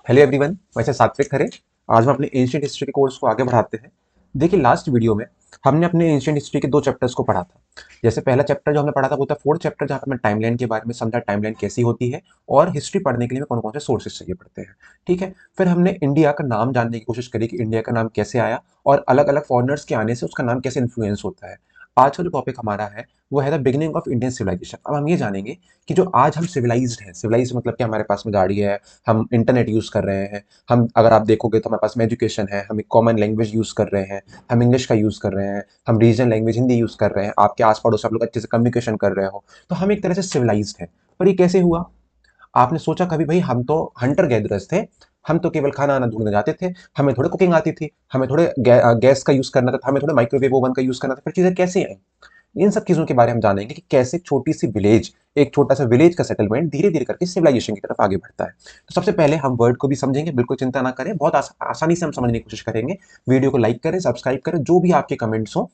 Hello everyone, वैसे सात्विक खरे। आज हम अपने एंशियंट हिस्ट्री के कोर्स को आगे बढ़ाते हैं। देखिए, लास्ट वीडियो में हमने अपने एंशियंट हिस्ट्री के दो चैप्टर्स को पढ़ा था। जैसे पहला चैप्टर जो हमने पढ़ा था वो था फोर्थ चैप्टर, जहाँ पे हमने टाइमलाइन के बारे में समझा, टाइमलाइन कैसी होती है और हिस्ट्री पढ़ने के लिए कौन कौन से सोर्सेज चाहिए पड़ते हैं। ठीक है। फिर हमने इंडिया का नाम जानने की कोशिश करी कि इंडिया का नाम कैसे आया और अलग अलग फॉरनर्स के आने से उसका नाम कैसे इन्फ्लुएंस होता है। आज का जो टॉपिक हमारा है वो है the beginning of Indian civilisation. अब हम ये जानेंगे कि जो आज हम सिविलाइज्ड हैं, सिविलाइज मतलब कि हमारे पास में गाड़ी है, हम इंटरनेट यूज कर रहे हैं, हम अगर आप देखोगे तो हमारे पास में एजुकेशन है, हम एक कॉमन लैंग्वेज यूज कर रहे हैं, हम इंग्लिश का यूज कर रहे हैं, हम रीजनल लैंग्वेज हिंदी यूज कर रहे हैं, आपके आस पड़ोस आप लोग अच्छे से कम्युनिकेशन कर रहे हो, तो हम एक तरह से सिविलाइज्ड हैं। पर ये कैसे हुआ? आपने सोचा कभी? भाई हम तो हंटर गैदरर्स थे, हम तो केवल खाना आना ढूंढने जाते थे, हमें थोड़े कुकिंग आती थी, हमें थोड़े गैस का यूज करना था, हमें थोड़े माइक्रोवेव ओवन का यूज करना था। फिर चीजें कैसे आई? इन सब चीजों के बारे में हम जानेंगे कि कैसे एक छोटी सी विलेज, एक छोटा सा विलेज का सेटलमेंट धीरे धीरे करके सिविलाइजेशन की तरफ आगे बढ़ता है। तो सबसे पहले हम वर्ड को भी समझेंगे, बिल्कुल चिंता ना करें, बहुत आसानी से हम समझने की कोशिश करेंगे। वीडियो को लाइक करें, सब्सक्राइब करें, जो भी आपके कमेंट्स हो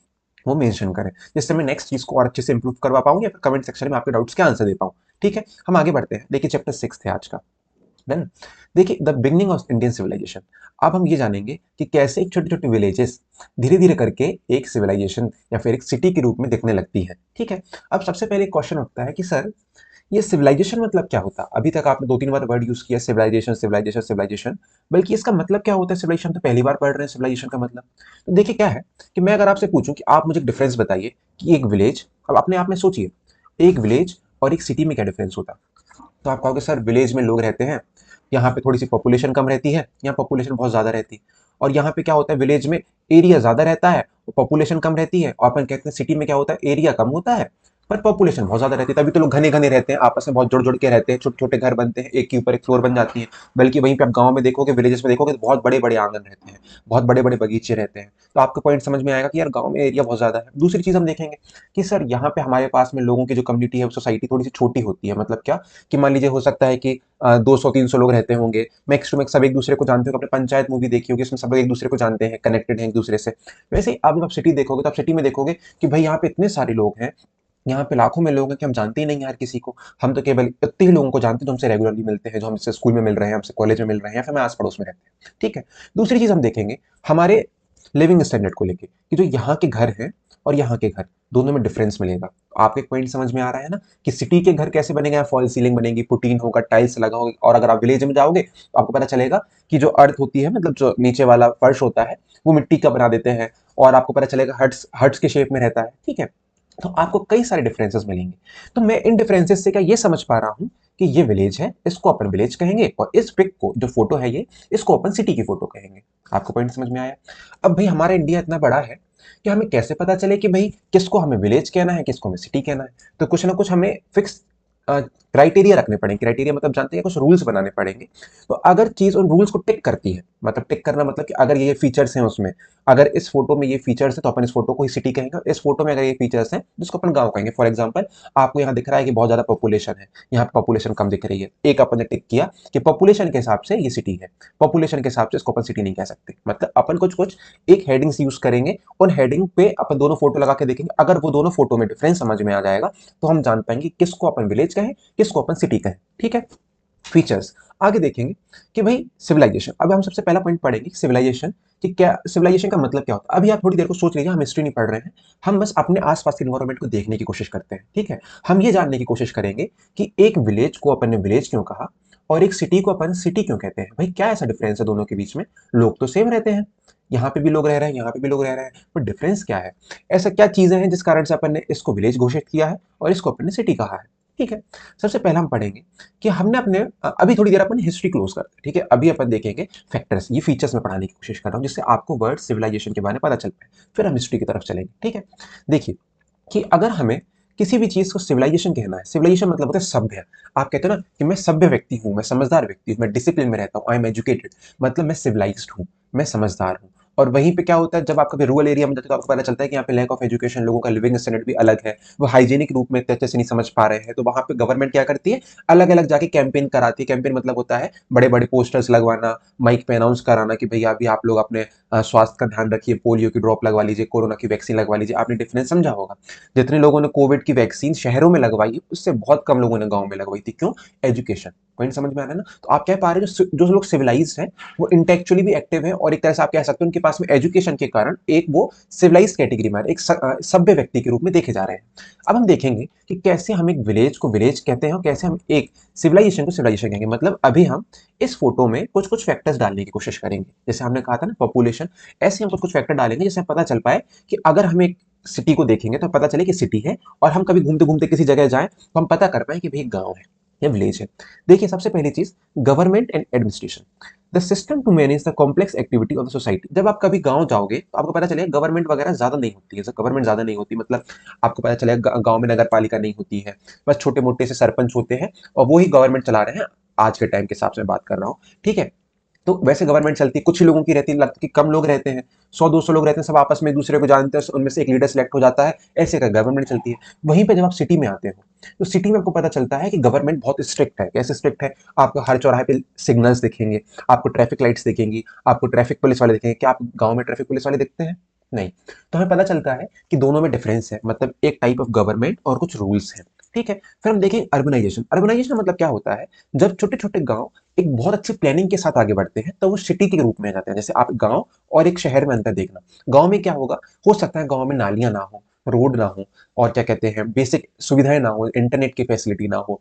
वो मेंशन करें, जिससे मैं नेक्स्ट चीज को और अच्छे से इंप्रूव करवा पाऊँ या फिर कमेंट सेक्शन में आपके डाउट्स के आंसर दे पाऊँ। ठीक है, हम आगे बढ़ते हैं। देखिए, चैप्टर 6 है आज का। डन। देखिए, the beginning of Indian civilisation. अब हम ये जानेंगे कि कैसे एक छोटी छोटी विलेजेस धीरे धीरे करके एक सिविलाइजेशन या फिर एक सिटी के रूप में दिखने लगती है। ठीक है। अब सबसे पहले क्वेश्चन उठता है कि सर, ये सिविलाइजेशन मतलब क्या होता है? अभी तक आपने दो तीन बार वर्ड यूज किया, सिविलाइजेशन सिविलाइजेशन सिविलाइजेशन, बल्कि इसका मतलब क्या होता है? सिविलाइजेशन तो पहली बार पढ़ रहे हैं सिविलाइजेशन का मतलब। तो देखिए क्या है कि मैं अगर आपसे पूछूं कि आप मुझे डिफरेंस बताइए कि एक विलेज, अब अपने आप में सोचिए, एक विलेज और एक सिटी में क्या डिफरेंस होता? तो आप कहोगे सर, विलेज में लोग रहते हैं, यहाँ पे थोड़ी सी पॉपुलेशन कम रहती है, यहाँ पॉपुलेशन बहुत ज्यादा रहती है। और यहाँ पे क्या होता है, विलेज में एरिया ज्यादा रहता है, पॉपुलेशन कम रहती है। और अपन कहते हैं सिटी में क्या होता है, एरिया कम होता है पर पॉपुलेशन बहुत ज्यादा रहती है। तभी तो लोग घने घने रहते हैं, आपस में बहुत जुड़ जुड़ के रहते हैं, छोटे छोटे घर बनते हैं, एक के ऊपर एक फ्लोर बन जाती है। बल्कि वहीं पे आप गाँव में देखोगे, विलेजेस में देखोगे तो बहुत बड़े बड़े आंगन रहते हैं, बहुत बड़े बड़े बगीचे रहते हैं। तो आपको पॉइंट समझ में आएगा कि यार गाँव में एरिया बहुत ज्यादा है। दूसरी चीज हम देखेंगे कि सर, यहाँ पे हमारे पास में लोगों की जो कम्युनिटी है, सोसाइटी थोड़ी सी छोटी होती है। मतलब क्या कि मान लीजिए हो सकता है कि 200-300 लोग रहते होंगे, मैक्स टू मैक्स सब एक दूसरे को जानते हो। अपने पंचायत मूवी देखी होगी, उसमें सब लोग एक दूसरे को जानते हैं, कनेक्टेड हैं एक दूसरे से। वैसे ही अब आप सिटी देखोगे तो आप सिटी में देखोगे कि भाई यहाँ पे इतने सारे लोग हैं, यहाँ पे लाखों में लोग हैं कि हम जानते ही नहीं यार किसी को। हम तो केवल इतने ही लोगों को जानते हैं जो हमसे रेगुलरली मिलते हैं, जो हमसे स्कूल में मिल रहे हैं, हमसे कॉलेज में मिल रहे हैं, या फिर हमें आस पड़ोस में रहते हैं। ठीक है। दूसरी चीज हम देखेंगे हमारे लिविंग स्टैंडर्ड को लेके कि जो यहाँ के घर हैं और यहाँ के घर, दोनों में डिफरेंस मिलेगा। आपके पॉइंट समझ में आ रहा है ना कि सिटी के घर कैसे बनेगा? फॉल सीलिंग बनेगी, पुटीन होगा, टाइल्स लगा होगा। और अगर आप विलेज में जाओगे तो आपको पता चलेगा कि जो अर्थ होती है, मतलब जो नीचे वाला फर्श होता है, वो मिट्टी का बना देते हैं। और आपको पता चलेगा हट्स हट्स के शेप में रहता है। ठीक है। तो आपको कई सारे डिफरेंसेस मिलेंगे। तो मैं इन डिफरेंसेस से क्या ये समझ पा रहा हूँ कि ये विलेज है, इसको अपन विलेज कहेंगे, और इस पिक को, जो फोटो है ये, इसको अपन सिटी की फोटो कहेंगे। आपको पॉइंट समझ में आया? अब भाई हमारा इंडिया इतना बड़ा है कि हमें कैसे पता चले कि भाई किसको हमें विलेज कहना है, किसको हमें सिटी कहना है? तो कुछ ना कुछ हमें फिक्स क्राइटेरिया रखने पड़ेंगे। क्राइटेरिया मतलब जानते हैं, कुछ रूल्स बनाने पड़ेंगे। तो अगर चीज उन रूल्स को टिक करती है, मतलब टिक करना मतलब कि अगर ये फीचर्स हैं उसमें, अगर इस फोटो में ये फीचर्स है तो अपन इस फोटो को ही सिटी कहेंगे। इस फोटो में अगर ये फीचर्स हैं जिसको अपन गांव कहेंगे। फॉर एग्जांपल, आपको यहाँ दिख रहा है कि बहुत ज्यादा पॉपुलेशन है, यहाँ पे पॉपुलेशन कम दिख रही है, एक अपन ने टिक किया कि पॉपुलेशन के हिसाब से ये सिटी है, पॉपुलेशन के हिसाब से इसको अपन सिटी नहीं कह सकते। मतलब अपन कुछ कुछ एक हेडिंग्स यूज करेंगे, उन हेडिंग पे अपन दोनों फोटो लगा के देखेंगे। अगर वो दोनों फोटो में डिफरेंस समझ में आ जाएगा तो हम जान पाएंगे किसको अपन विलेज कहें, किसको अपन सिटी कहें। ठीक है। फीचर्स आगे देखेंगे कि भाई सिविलाइजेशन। अब हम सबसे पहला पॉइंट पढ़ेंगे सिविलाइजेशन, कि क्या सिविलाइजेशन का मतलब क्या होता है। अभी आप थोड़ी देर को सोच लीजिए, हम हिस्ट्री नहीं पढ़ रहे हैं, हम बस अपने आसपास के इन्वायरमेंट को देखने की कोशिश करते हैं। ठीक है। हम ये जानने की कोशिश करेंगे कि एक विलेज को अपन ने विलेज क्यों कहा और एक सिटी को अपन सिटी क्यों कहते हैं। भाई क्या ऐसा डिफरेंस है दोनों के बीच में? लोग तो सेम रहते हैं, यहाँ पे भी लोग रह रहे हैं, यहाँ पे भी लोग रह रहे हैं, पर डिफरेंस क्या है? ऐसा क्या चीजें हैं जिस कारण से अपन ने इसको विलेज घोषित किया है और इसको अपन ने सिटी कहा है? ठीक है। सबसे पहले हम पढ़ेंगे कि हमने अपने अभी थोड़ी देर अपन हिस्ट्री क्लोज करते हैं। ठीक है। अभी अपन देखेंगे फैक्टर्स, ये फीचर्स में पढ़ाने की कोशिश कर रहा हूँ जिससे आपको वर्ड सिविलाइजेशन के बारे में पता चल पाए। फिर हम हिस्ट्री की तरफ चलेंगे। ठीक है। देखिए कि अगर हमें किसी भी चीज को सिविलाइजेशन कहना है, सिविलाइजेशन मतलब होता है सभ्य। आप कहते हो ना कि मैं सभ्य व्यक्ति हूँ, मैं समझदार व्यक्ति हूँ, मैं डिसिप्लिन में रहता हूँ, आई एम एजुकेटेड, मतलब मैं सिविलाइज्ड हूँ, मैं समझदार हूँ। और वहीं पे क्या होता है, जब आप कभी रूरल एरिया में जाते हो तो आपको पता चलता है कि यहाँ पे लैक ऑफ एजुकेशन, लोगों का लिविंग स्टैंडर्ड भी अलग है, वो हाइजीनिक रूप में इतने अच्छे से नहीं समझ पा रहे हैं। तो वहां पे गवर्नमेंट क्या करती है, अलग अलग जाके कैंपेन कराती है। कैंपेन मतलब होता है बड़े बड़े पोस्टर्स लगवाना, माइक पे अनाउंस कराना कि भैया अभी आप लोग अपने स्वास्थ्य का ध्यान रखिए, पोलियो की ड्रॉप लगवा लीजिए, कोरोना की वैक्सीन लगवा लीजिए। आपने डिफरेंस समझा होगा? जितने लोगों ने कोविड की वैक्सीन शहरों में लगवाई, उससे बहुत कम लोगों ने गांव में लगवाई थी। क्यों? एजुकेशन। पॉइंट समझ में आ रहा है ना। तो आप कह पा रहे हैं जो लोग सिविलाइज्ड हैं वो इंटेलेक्चुअली भी एक्टिव है, और एक तरह से आप कह सकते हैं उनके पास में एजुकेशन के कारण एक वो सिविलाइज कैटेगरी में एक सभ्य व्यक्ति के रूप में देखे जा रहे हैं। अब हम देखेंगे कि कैसे हम एक विलेज को विलेज कहते हैं और कैसे हम एक सिविलाइजेशन को सिविलाइजेशन कहेंगे। मतलब अभी हम इस फोटो में कुछ कुछ फैक्टर्स डालने की कोशिश करेंगे, जैसे हमने कहा था ना पॉपुलेशन, ऐसे हम कुछ कुछ फैक्टर डालेंगे जिससे पता चल पाए कि अगर हम एक सिटी को देखेंगे तो पता चले कि सिटी है, और हम कभी घूमते घूमते किसी जगह जाएं तो हम पता कर पाए कि भाई गांव है या विलेज है। देखिए सबसे पहली चीज, government and administration, the system to manage the complex activity of the society. जब आप कभी गांव जाओगे तो आपको पता चलेगा गवर्नमेंट वगैरह ज्यादा नहीं होती है, गवर्नमेंट ज्यादा नहीं होती, मतलब आपको पता चलेगा गांव में नगर पालिका नहीं होती है, बस छोटे मोटे से सरपंच होते हैं और वो ही गवर्नमेंट चला रहे हैं। आज के टाइम के हिसाब से बात कर रहा हूँ, ठीक है। तो वैसे गवर्नमेंट चलती है, कुछ ही लोगों की रहती है, लगता है कि कम लोग रहते हैं, 100-200 लोग रहते हैं, सब आपस में एक दूसरे को जानते हैं, उनमें से एक लीडर सिलेक्ट हो जाता है, ऐसे का गवर्नमेंट चलती है। वहीं पे जब आप सिटी में आते हो तो सिटी में आपको पता चलता है कि गवर्नमेंट बहुत स्ट्रिक्ट है। कैसे स्ट्रिक्ट है? आपको हर चौराहे पे सिग्नल्स दिखेंगे, आपको ट्रैफिक लाइट्स दिखेंगी, आपको ट्रैफिक पुलिस वाले दिखेंगे। क्या आप गाँव में ट्रैफिक पुलिस वाले दिखते हैं? नहीं। तो हमें पता चलता है कि दोनों में डिफरेंस है, मतलब एक टाइप ऑफ गवर्नमेंट और कुछ रूल्स हैं, ठीक है। फिर हम देखें अर्बनाइजेशन। अर्बनाइजेशन मतलब क्या होता है? जब छोटे छोटे गांव एक बहुत अच्छी प्लानिंग के साथ आगे बढ़ते हैं तो वो सिटी के रूप में आ जाते हैं। जैसे आप गांव और एक शहर में अंतर देखना, गांव में क्या होगा, हो सकता है गांव में नालियां ना हो, रोड ना हो, और क्या कहते हैं बेसिक सुविधाएं ना हो, इंटरनेट की फैसिलिटी ना हो,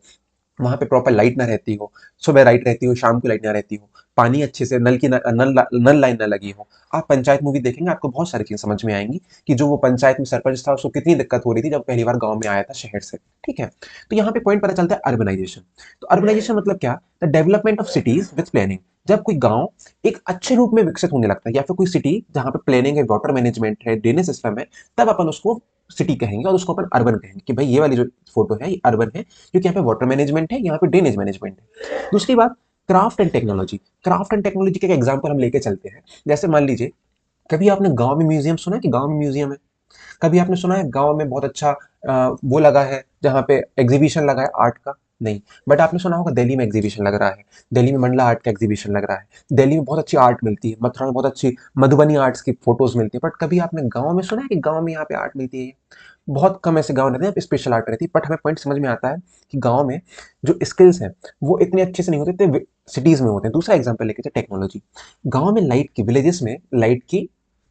वहां पे प्रॉपर लाइट ना रहती हो, सुबह लाइट रहती हो, शाम को लाइट ना रहती हो, पानी अच्छे से नल की नल लाइन ना लगी हो। आप पंचायत मूवी देखेंगे आपको बहुत सारी चीजें समझ में आएंगी कि जो वो पंचायत में सरपंच था उसको कितनी दिक्कत हो रही थी जब पहली बार गांव में आया था शहर से, ठीक है। तो यहाँ पे पॉइंट पता चलता है अर्बनाइजेशन। तो अर्बनाइजेशन मतलब क्या? The development of cities with planning. जब कोई गांव एक अच्छे रूप में विकसित होने लगता है, या फिर कोई सिटी जहां पे प्लानिंग है, वाटर मैनेजमेंट है, ड्रेनेज सिस्टम है, तब अपन उसको सिटी कहेंगे और उसको अपन अर्बन कहेंगे कि भाई ये वाली जो फोटो है ये अर्बन है, क्योंकि यहाँ पे वाटर मैनेजमेंट है, यहाँ पे ड्रेनेज मैनेजमेंट है। दूसरी बात, craft and technology. Craft and technology का एक एग्जांपल हम लेके चलते हैं। जैसे मान लीजिए, कभी आपने गांव में म्यूजियम सुना है कि गांव में म्यूजियम है? कभी आपने सुना है गांव में बहुत अच्छा वो लगा है जहाँ पे एग्जीबिशन लगा है आर्ट का? नहीं। बट आपने सुना होगा दिल्ली में एग्जीबिशन लग रहा है, दिल्ली में मंडला आर्ट का एग्जीबिशन लग रहा है, दिल्ली में बहुत अच्छी आर्ट मिलती है, मथुरा में बहुत अच्छी मधुबनी आर्ट्स की फोटोज मिलती है। बट कभी आपने गांव में सुना है कि गांव में यहाँ पे आर्ट मिलती है? बहुत कम ऐसे गांव रहते हैं स्पेशल आर्ट रहती है। बट हमें पॉइंट समझ में आता है कि गांव में जो स्किल्स हैं वो इतने अच्छे से नहीं होते, इतने सिटीज में होते हैं। दूसरा एग्जाम्पल लेके चले टेक्नोलॉजी। गांव में लाइट की, विलेजेस में लाइट की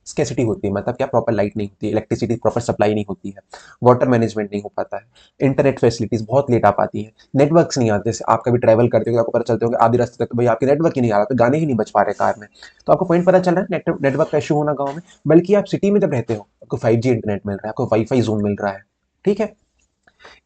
स्केसिटी होती है, मतलब क्या, प्रॉपर लाइट नहीं होती है, इलेक्ट्रिसिटी प्रॉपर सप्लाई नहीं होती है, वाटर मैनेजमेंट नहीं हो पाता है, इंटरनेट फैसिलिटीज बहुत लेट आ पाती है, नेटवर्क्स नहीं आते। जैसे आप कभी ट्रैवल करते हो आपको पता चलते हो कि आधे रास्ते तक तो भाई आपके नेटवर्क ही नहीं आ रहा, तो गाने ही नहीं बच पा रहे कार में। तो आपको पॉइंट पता चल रहा है नेटवर्क का इशू होना गाँव में। बल्कि आप सिटी में जब रहते हो आपको 5G इंटरनेट मिल रहा है, आपको वाईफाई जोन मिल रहा है, ठीक है।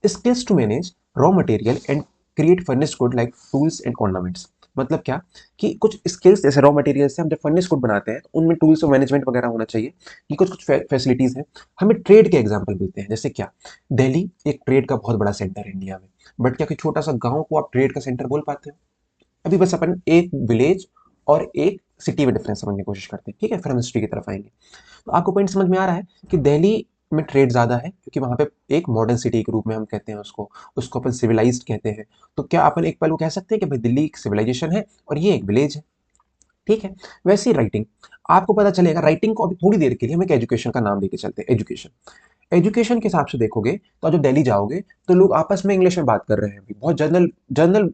Skills to manage raw material and create furnish good like tools and ornaments. मतलब क्या कि कुछ स्किल्स, जैसे रॉ मटेरियल से हम जब फर्निश गुड बनाते हैं तो उनमें टूल्स और मैनेजमेंट वगैरह होना चाहिए, कि कुछ कुछ फैसिलिटीज हैं। हमें ट्रेड के एग्जांपल मिलते हैं, जैसे क्या, दिल्ली एक ट्रेड का बहुत बड़ा सेंटर है इंडिया में। बट क्या कोई छोटा सा गांव को आप ट्रेड का सेंटर बोल पाते हो? अभी बस अपन एक विलेज और एक सिटी में डिफरेंस समझने की कोशिश करते हैं, ठीक है। फिर हम हिस्ट्री की तरफ आएंगे। तो आपको पॉइंट समझ में आ रहा है कि दिल्ली में ट्रेड ज्यादा है क्योंकि वहां पे एक मॉडर्न सिटी के रूप में हम कहते हैं उसको, उसको अपन सिविलाइज्ड कहते हैं। तो क्या अपन एक पल को कह सकते हैं कि भाई दिल्ली एक सिविलाइजेशन है और ये एक विलेज है, ठीक है। वैसे ही राइटिंग, आपको पता चलेगा राइटिंग को अभी थोड़ी देर के लिए हम एक एजुकेशन का नाम लेके चलते हैं, एजुकेशन। एजुकेशन के हिसाब से देखोगे तो जब दिल्ली जाओगे तो लोग आपस में इंग्लिश में बात कर रहे हैं, अभी बहुत जनरल जनरल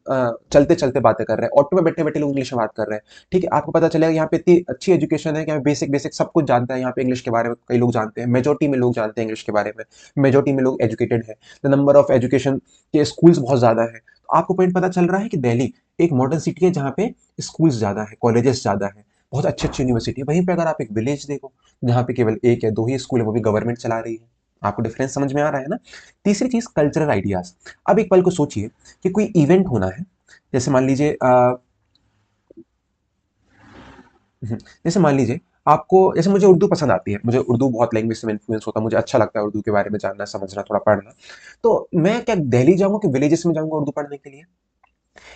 चलते चलते बातें कर रहे हैं, ऑटो में बैठे बैठे लोग इंग्लिश में बात कर रहे हैं, ठीक है। आपको पता चलेगा यहाँ पे इतनी अच्छी एजुकेशन है कि यहाँ बेसिक बेसिक सब कुछ जानता है, यहाँ पे इंग्लिश के बारे में कई लोग जानते हैं, मेजोरिटी में लोग जानते हैं इंग्लिश के बारे में, मेजोरिटी में लोग एजुकेटेड है, द नंबर ऑफ एजुकेशन के स्कूल्स बहुत ज्यादा है। तो आपको पॉइंट पता चल रहा है कि दिल्ली एक मॉडर्न सिटी है जहाँ पे स्कूल्स ज्यादा है, कॉलेजेस ज्यादा है, बहुत अच्छी अच्छी यूनिवर्सिटी है। वहीं पे अगर आप एक विलेज देखो जहाँ पे केवल एक या दो ही स्कूल है, वो भी गवर्नमेंट चला रही है। आपको डिफरेंस समझ में आ रहा है ना। तीसरी चीज, कल्चरल आइडियाज। अब एक पल को सोचिए कि कोई इवेंट होना है, जैसे मान लीजिए जैसे मान लीजिए आपको, जैसे मुझे उर्दू पसंद आती है, मुझे उर्दू बहुत लैंग्वेज से इन्फ्लुएंस होता है, मुझे अच्छा लगता है उर्दू के बारे में जानना, समझना, थोड़ा पढ़ना। तो मैं क्या दिल्ली जाऊंगा कि विलेजेस में जाऊंगा उर्दू पढ़ने के लिए?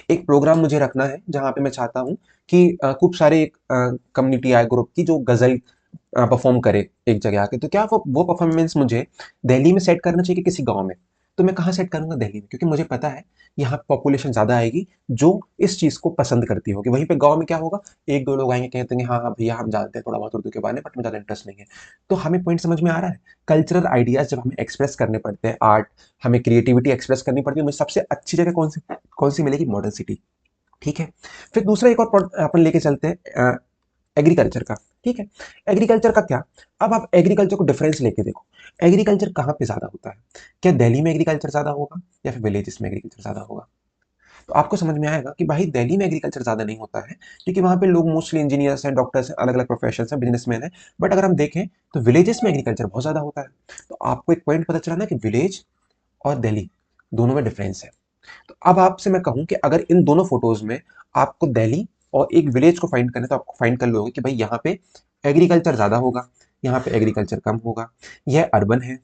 एक प्रोग्राम मुझे रखना है जहां पे मैं चाहता हूँ कि खूब सारे कम्युनिटी आए, ग्रुप की, जो गजल परफॉर्म करे एक जगह आके। तो क्या वो परफॉर्मेंस मुझे दिल्ली में सेट करना चाहिए कि किसी गांव में? तो मैं कहाँ सेट करूंगा? दिल्ली में, क्योंकि मुझे पता है यहाँ पॉपुलेशन ज्यादा आएगी जो इस चीज को पसंद करती होगी। वहीं पे गांव में क्या होगा, एक दो लोग आएंगे कहते हैं हाँ हाँ भैया हम जानते हैं थोड़ा बहुत उर्दू के बारे में, बट मुझे ज्यादा इंटरेस्ट नहीं है। तो हमें पॉइंट समझ में आ रहा है। कल्चरल आइडियाज जब हमें एक्सप्रेस करने पड़ते हैं, आर्ट, हमें क्रिएटिविटी एक्सप्रेस करनी पड़ती है, मुझे सबसे अच्छी जगह कौन सी मिलेगी? Modern city. ठीक है। फिर दूसरा एक और अपन लेके चलते हैं एग्रीकल्चर का। ठीक है, एग्रीकल्चर का क्या, अब आप एग्रीकल्चर को डिफरेंस लेके देखो, एग्रीकल्चर कहाँ पे ज्यादा होता है, क्या दिल्ली में एग्रीकल्चर ज्यादा होगा या फिर विलेजेस में एग्रीकल्चर ज्यादा होगा। तो आपको समझ में आएगा कि भाई दिल्ली में एग्रीकल्चर ज्यादा नहीं होता है, क्योंकि वहां पे लोग मोस्टली इंजीनियर्स हैं, डॉक्टर्स हैं, अलग अलग प्रोफेशन हैं, बिजनेसमैन हैं। बट अगर हम देखें तो विलेजेस में एग्रीकल्चर बहुत ज्यादा होता है। तो आपको एक पॉइंट पता चला ना कि विलेज और दिल्ली दोनों में डिफरेंस है। तो अब आपसे मैं कहूं कि अगर इन दोनों फोटोज में आपको दिल्ली और एक विलेज को फाइंड करना है, तो आपको फाइंड कर लोगे कि भाई यहाँ पे एग्रीकल्चर ज्यादा होगा, यहाँ पे एग्रीकल्चर कम होगा, यह अर्बन है,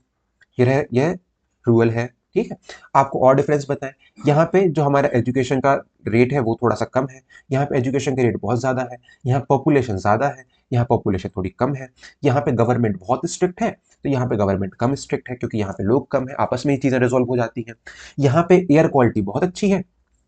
यह रूरल है। ठीक है, आपको और डिफरेंस बताएं, यहाँ पे जो हमारा एजुकेशन का रेट है वो थोड़ा सा कम है, यहाँ पे एजुकेशन का रेट बहुत ज़्यादा है, यहाँ पॉपुलेशन ज़्यादा है, यहाँ पॉपुलेशन थोड़ी कम है, यहाँ पे गवर्नमेंट बहुत स्ट्रिक्ट है, तो यहाँ पे गवर्नमेंट कम स्ट्रिक्ट है, क्योंकि यहाँ पे लोग कम है, आपस में ही चीज़ें रिजॉल्व हो जाती हैं। यहाँ पे एयर क्वालिटी बहुत अच्छी है,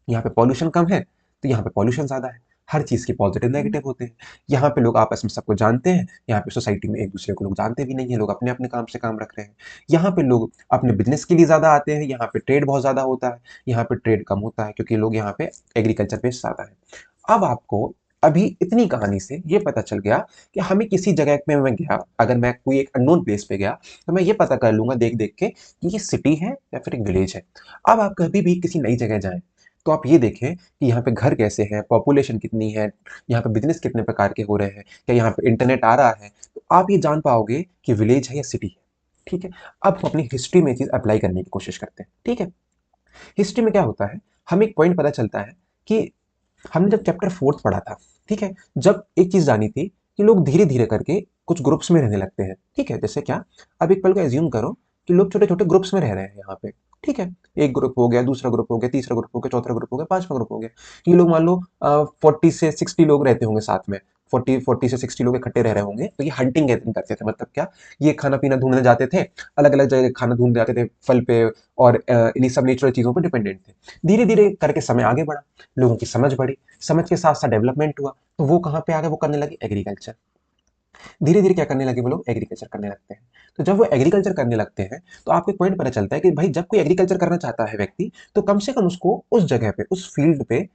यहाँ पे पॉल्यूशन कम है, तो यहाँ पे पॉल्यूशन ज़्यादा है। हर चीज़ के पॉजिटिव नेगेटिव होते हैं। यहाँ पे लोग आपस में सबको जानते हैं, यहाँ पे सोसाइटी में एक दूसरे को लोग जानते भी नहीं है, लोग अपने अपने काम से काम रख रहे हैं। यहाँ पे लोग अपने बिजनेस के लिए ज़्यादा आते हैं, यहाँ पे ट्रेड बहुत ज़्यादा होता है, यहाँ पे ट्रेड कम होता है, क्योंकि लोग यहाँ पे एग्रीकल्चर पे ज़्यादा है। अब आपको अभी इतनी कहानी से ये पता चल गया कि हमें किसी जगह में मैं गया, अगर मैं कोई एक अननोन प्लेस पे गया, तो मैं ये पता कर लूंगा देख देख के कि ये सिटी है या फिर एक विलेज है। अब आप कभी भी किसी नई जगह जाएं, तो आप ये देखें कि यहाँ पे घर कैसे हैं, पॉपुलेशन कितनी है, यहाँ पे बिजनेस कितने प्रकार के हो रहे हैं, क्या यहाँ पे इंटरनेट आ रहा है, तो आप ये जान पाओगे कि विलेज है या सिटी है। ठीक है, अब हम अपनी हिस्ट्री में चीज अप्लाई करने की कोशिश करते हैं। ठीक है, हिस्ट्री में क्या होता है, हमें एक पॉइंट पता चलता है कि हमने जब चैप्टर फोर्थ पढ़ा था, ठीक है, जब एक चीज जानी थी कि लोग धीरे धीरे करके कुछ ग्रुप्स में रहने लगते हैं। ठीक है, जैसे क्या, अब एक पल को एज्यूम करो कि लोग छोटे छोटे ग्रुप्स में रह रहे हैं यहाँ पे। ठीक है, एक ग्रुप हो गया, दूसरा ग्रुप हो गया, तीसरा ग्रुप हो गया, चौथा ग्रुप हो गया, पांचवा ग्रुप हो गया। ये लोग मान लो 40 से 60 लोग रहते होंगे साथ में, 40 से 60 लोग इकट्ठे रह रहे होंगे, तो ये हंटिंग गैदरिंग करते थे। मतलब क्या, ये खाना पीना ढूंढने जाते थे, अलग अलग जगह खाना ढूंढने जाते थे, फल पे और इन्हीं सब नेचुरल चीजों पर डिपेंडेंट थे। धीरे धीरे करके समय आगे बढ़ा, लोगों की समझ बढ़ी, समझ के साथ साथ डेवलपमेंट हुआ, तो वो कहाँ पे आ गए, वो करने लगे एग्रीकल्चर। धीरे धीरे क्या करने लगे वो लोग, एग्रीकल्चर करने लगते हैं। तो जब वो एग्रीकल्चर करने लगते हैं, तो आपको एक पॉइंट पता चलता है कि भाई जब कोई एग्रीकल्चर करना चाहता है व्यक्ति, तो कम से कम उसको उस जगह पे, उस फील्ड पे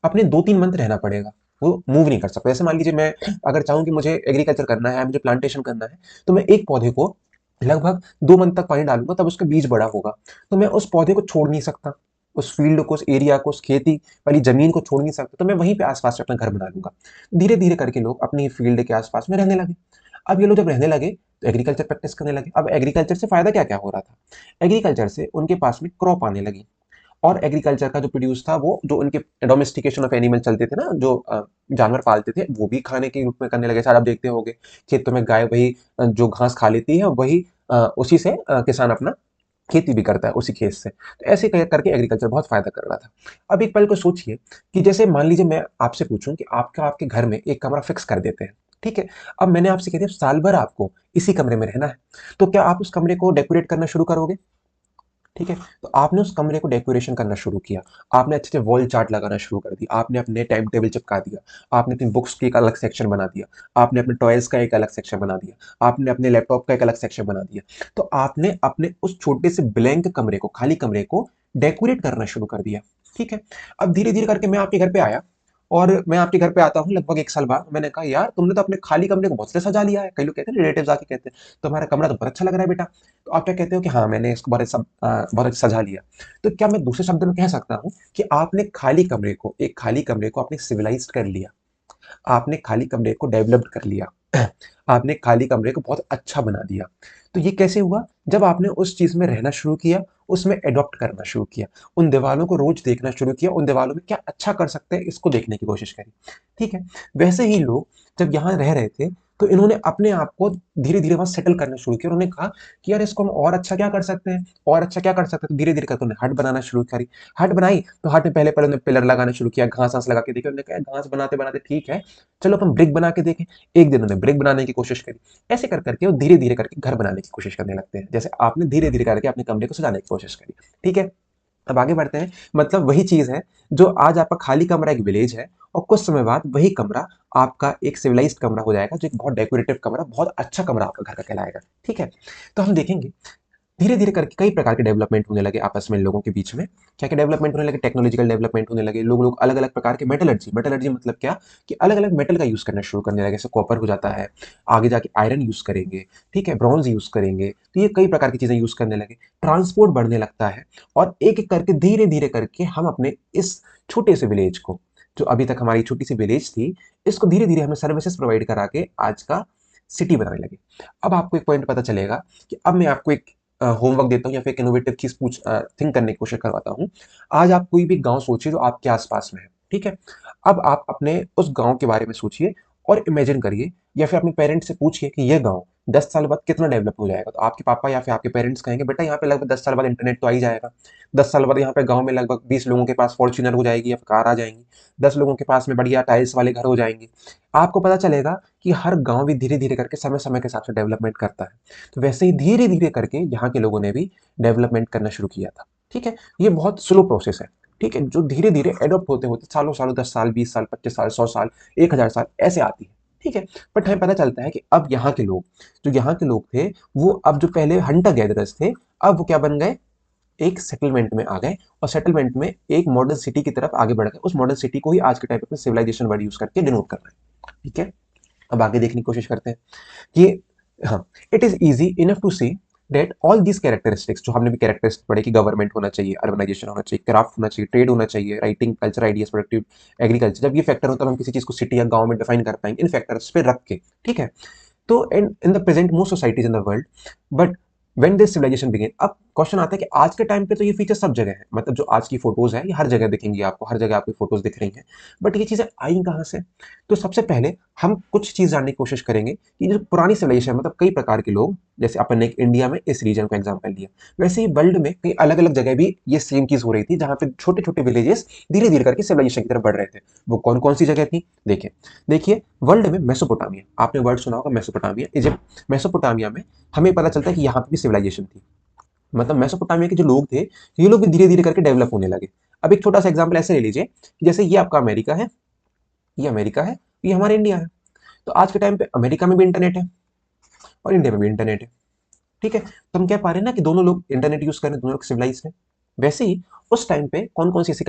अपने 2-3 मंथ रहना पड़ेगा, वो मूव नहीं कर सकता। जैसे मान लीजिए मैं अगर चाहूँ कि मुझे एग्रीकल्चर करना है, मुझे प्लांटेशन करना है, तो मैं एक पौधे को लगभग 2 मंथ तक पानी डालूंगा, तब उसका बीज बड़ा होगा। तो मैं उस पौधे को छोड़ नहीं सकता, उस फील्ड को, उस एरिया को, उस खेती वाली जमीन को छोड़ नहीं सकता, तो मैं वहीं पे आसपास अपना घर बना लूंगा। धीरे धीरे करके लोग अपनी फील्ड के आसपास में रहने लगे। अब ये लोग जब रहने लगे, तो एग्रीकल्चर प्रैक्टिस करने लगे। अब एग्रीकल्चर से फायदा क्या क्या हो रहा था, एग्रीकल्चर से उनके पास में क्रॉप आने लगी, और एग्रीकल्चर का जो प्रोड्यूस था, वो जो उनके डोमेस्टिकेशन ऑफ एनिमल चलते थे ना, जो जानवर पालते थे, वो भी खाने के रूप में करने लगे। सारा आप देखते होंगे खेतों में गाय वही जो घास खा लेती है, वही उसी से किसान अपना खेती भी करता है, उसी खेत से। तो ऐसे करके एग्रीकल्चर बहुत फायदा कर रहा था। अब एक पल को सोचिए कि जैसे मान लीजिए मैं आपसे पूछूं कि आपका आपके घर में एक कमरा फिक्स कर देते हैं। ठीक है, अब मैंने आपसे कह दिया साल भर आपको इसी कमरे में रहना है, तो क्या आप उस कमरे को डेकोरेट करना शुरू करोगे। ठीक है, तो आपने उस कमरे को डेकोरेशन करना शुरू किया, आपने अच्छे से वॉल चार्ट लगाना शुरू कर दिया, आपने अपने टाइम टेबल चिपका दिया, आपने अपनी बुक्स की एक अलग सेक्शन बना दिया, आपने अपने टॉयज का एक अलग सेक्शन बना दिया, आपने अपने लैपटॉप का एक अलग सेक्शन बना दिया। तो आपने अपने उस छोटे से ब्लैंक कमरे को, खाली कमरे को डेकोरेट करना शुरू कर दिया। ठीक है, अब धीरे धीरे करके मैं आपके घर पे आया, और मैं आपके घर पे आता हूँ लगभग एक साल बाद, मैंने कहा यार तुमने तो अपने खाली कमरे को बहुत से सजा लिया है। कई लोग कहते हैं, रिलेटिव्स आके कहते हैं तुम्हारा कमरा तो बहुत अच्छा लग रहा है बेटा। तो आप क्या कहते हो कि हाँ मैंने इसको बहुत अच्छा सजा लिया। तो क्या मैं दूसरे शब्द में कह सकता हूँ कि आपने खाली कमरे को, एक खाली कमरे को आपने सिविलाइज कर लिया, आपने खाली कमरे को डेवलप्ड कर लिया, आपने खाली कमरे को बहुत अच्छा बना दिया। तो ये कैसे हुआ, जब आपने उस चीज में रहना शुरू किया, उसमें एडॉप्ट करना शुरू किया, उन दीवालों को रोज देखना शुरू किया, उन दीवालों में क्या अच्छा कर सकते हैं इसको देखने की कोशिश करी। ठीक है, वैसे ही लोग जब यहाँ रह रहे थे, तो इन्होंने अपने आप को धीरे धीरे वहां सेटल करना शुरू किया। उन्होंने कहा कि यार इसको हम और अच्छा क्या कर सकते हैं, और अच्छा क्या कर सकते हैं। तो धीरे धीरे करके उन्होंने हट बनाना शुरू करी। हट बनाई तो हट में पहले पहले उन्होंने पिलर लगाना शुरू किया, घास घास लगा के देखा, उन्होंने कहा घास बनाते बनाते ठीक है, चलो अपन ब्रिक बना के देखें। एक दिन उन्होंने ब्रिक बनाने की कोशिश करी। ऐसे कर करके वो धीरे धीरे करके घर बनाने की कोशिश करने लगते हैं, जैसे आपने धीरे धीरे करके अपने कमरे को सजाने की कोशिश करी। ठीक है, अब आगे बढ़ते हैं। मतलब वही चीज है, जो आज आपका खाली कमरा एक विलेज है, और कुछ समय बाद वही कमरा आपका एक सिविलाइज्ड कमरा हो जाएगा, जो एक बहुत डेकोरेटिव कमरा, बहुत अच्छा कमरा आपका घर का कहलाएगा। ठीक है, तो हम देखेंगे धीरे धीरे करके कई प्रकार के डेवलपमेंट होने लगे आपस में लोगों के बीच में। क्या क्या डेवलपमेंट होने लगे? टेक्नोलॉजिकल डेवलपमेंट होने लगे। लोग लोग अलग अलग प्रकार के मेटलर्जी, मेटलर्जी मतलब क्या कि अलग अलग मेटल का यूज करना शुरू करने लगे। जैसे कॉपर हो जाता है, आगे जाके आयरन यूज करेंगे, ठीक है, ब्रॉन्ज यूज करेंगे, तो ये कई प्रकार की चीजें यूज करने लगे। ट्रांसपोर्ट बढ़ने लगता है और एक एक करके धीरे धीरे करके हम अपने इस छोटे से विलेज को, जो अभी तक हमारी छोटी सी विलेज थी, इसको धीरे धीरे हमें सर्विसेज प्रोवाइड करा के आज का सिटी बनाने लगे। अब आपको एक पॉइंट पता चलेगा कि अब मैं आपको एक होमवर्क देता हूँ या फिर एक इनोवेटिव चीज थिंक करने की कोशिश करवाता हूँ। आज आप कोई भी गांव सोचिए जो आपके आसपास में है, ठीक है। अब आप अपने उस गांव के बारे में सोचिए और इमेजिन करिए या फिर अपने पेरेंट्स से पूछिए कि यह गांव 10 साल बाद कितना डेवलप हो जाएगा। तो आपके पापा या फिर आपके पेरेंट्स कहेंगे बेटा यहाँ पे लगभग 10 साल बाद इंटरनेट तो आ ही जाएगा। 10 साल बाद यहाँ पे गांव में लगभग 20 लोगों के पास फॉर्च्यूनर हो जाएगी या फिर कार आ जाएंगी। 10 लोगों के पास में बढ़िया टाइल्स वाले घर हो जाएंगे। आपको पता चलेगा कि हर गांव भी धीरे धीरे करके समय समय के हिसाब से डेवलपमेंट करता है। तो वैसे ही धीरे धीरे करके यहाँ के लोगों ने भी डेवलपमेंट करना शुरू किया था, ठीक है। ये बहुत स्लो प्रोसेस है, ठीक है, जो धीरे धीरे एडॉप्ट होते होते सालों सालों 10 साल 20 साल 25 साल 100 साल 1000 साल ऐसे आती है, ठीक है। बट हमें पता चलता है कि अब यहाँ के लोग, जो यहाँ के लोग थे, वो अब जो पहले हंटर गैदरर्स थे, अब वो क्या बन गए? एक सेटलमेंट में आ गए और सेटलमेंट में एक मॉडर्न सिटी की तरफ आगे बढ़ गए। उस मॉडर्न सिटी को ही आज के टाइम पे सिविलाइजेशन वर्ड यूज करके डिनोट कर रहे हैं, ठीक है। अब आगे देखने की कोशिश करते हैं कि हाँ, it is easy enough to see date all these characteristics, जो हमने भी कैरेक्टरिस्टिक पढ़े कि गवर्नमेंट होना चाहिए, अर्बनाइजेशन होना चाहिए, क्राफ्ट होना चाहिए, ट्रेड होना चाहिए, writing, culture, ideas, productive agriculture, जब ये फैक्टर होता है हम किसी चीज को सिटी या गांव में डिफाइन कर पाएंगे इन फैक्टर्स पे रख के, ठीक है। तो in the present most societies in the world, but when this civilisation began, अब क्वेश्चन आता है कि आज के टाइम पे तो ये फीचर सब जगह है, मतलब जो आज की फोटोज है ये हर जगह दिखेंगी आपको, हर जगह आपकी फोटोज दिख रही हैं। बट ये चीजें आई कहाँ से? तो सबसे पहले हम कुछ चीज जानने की कोशिश करेंगे कि जो पुरानी सिविलाइजेशन, मतलब कई प्रकार के लोग, जैसे अपन ने इंडिया में इस रीजन को एग्जाम्पल लिया, वैसे ही वर्ल्ड में कई अलग अलग जगह भी ये सेम चीज हो रही थी, जहां पे छोटे छोटे विलेजेस धीरे धीरे करके सिविलाइजेशन की तरफ बढ़ रहे थे। वो कौन कौन सी जगह थी? देखिए देखिए, वर्ल्ड में मेसोपोटामिया, आपने वर्ड सुना होगा मेसोपोटामिया, इजिप्ट। मेसोपोटामिया में हमें पता चलता है कि यहाँ पे भी सिविलाइजेशन थी। मतलब मेसोपोटामिया के जो लोग थे, ये लोग भी धीरे धीरे करके डेवलप होने लगे। अब एक छोटा सा एग्जाम्पल ऐसे ले लीजिए कि जैसे ये आपका अमेरिका है, ये अमेरिका है, ये हमारा इंडिया है। तो आज के टाइम पे अमेरिका में भी इंटरनेट है और इंडिया में भी इंटरनेट है, ठीक है। तो हम कह पा रहे हैं ना कि दोनों लोग इंटरनेट यूज कर रहे हैं, दोनों लोग सिविलाइज हैं। वैसे ही उस टाइम पे कौन कौन सी ऐसी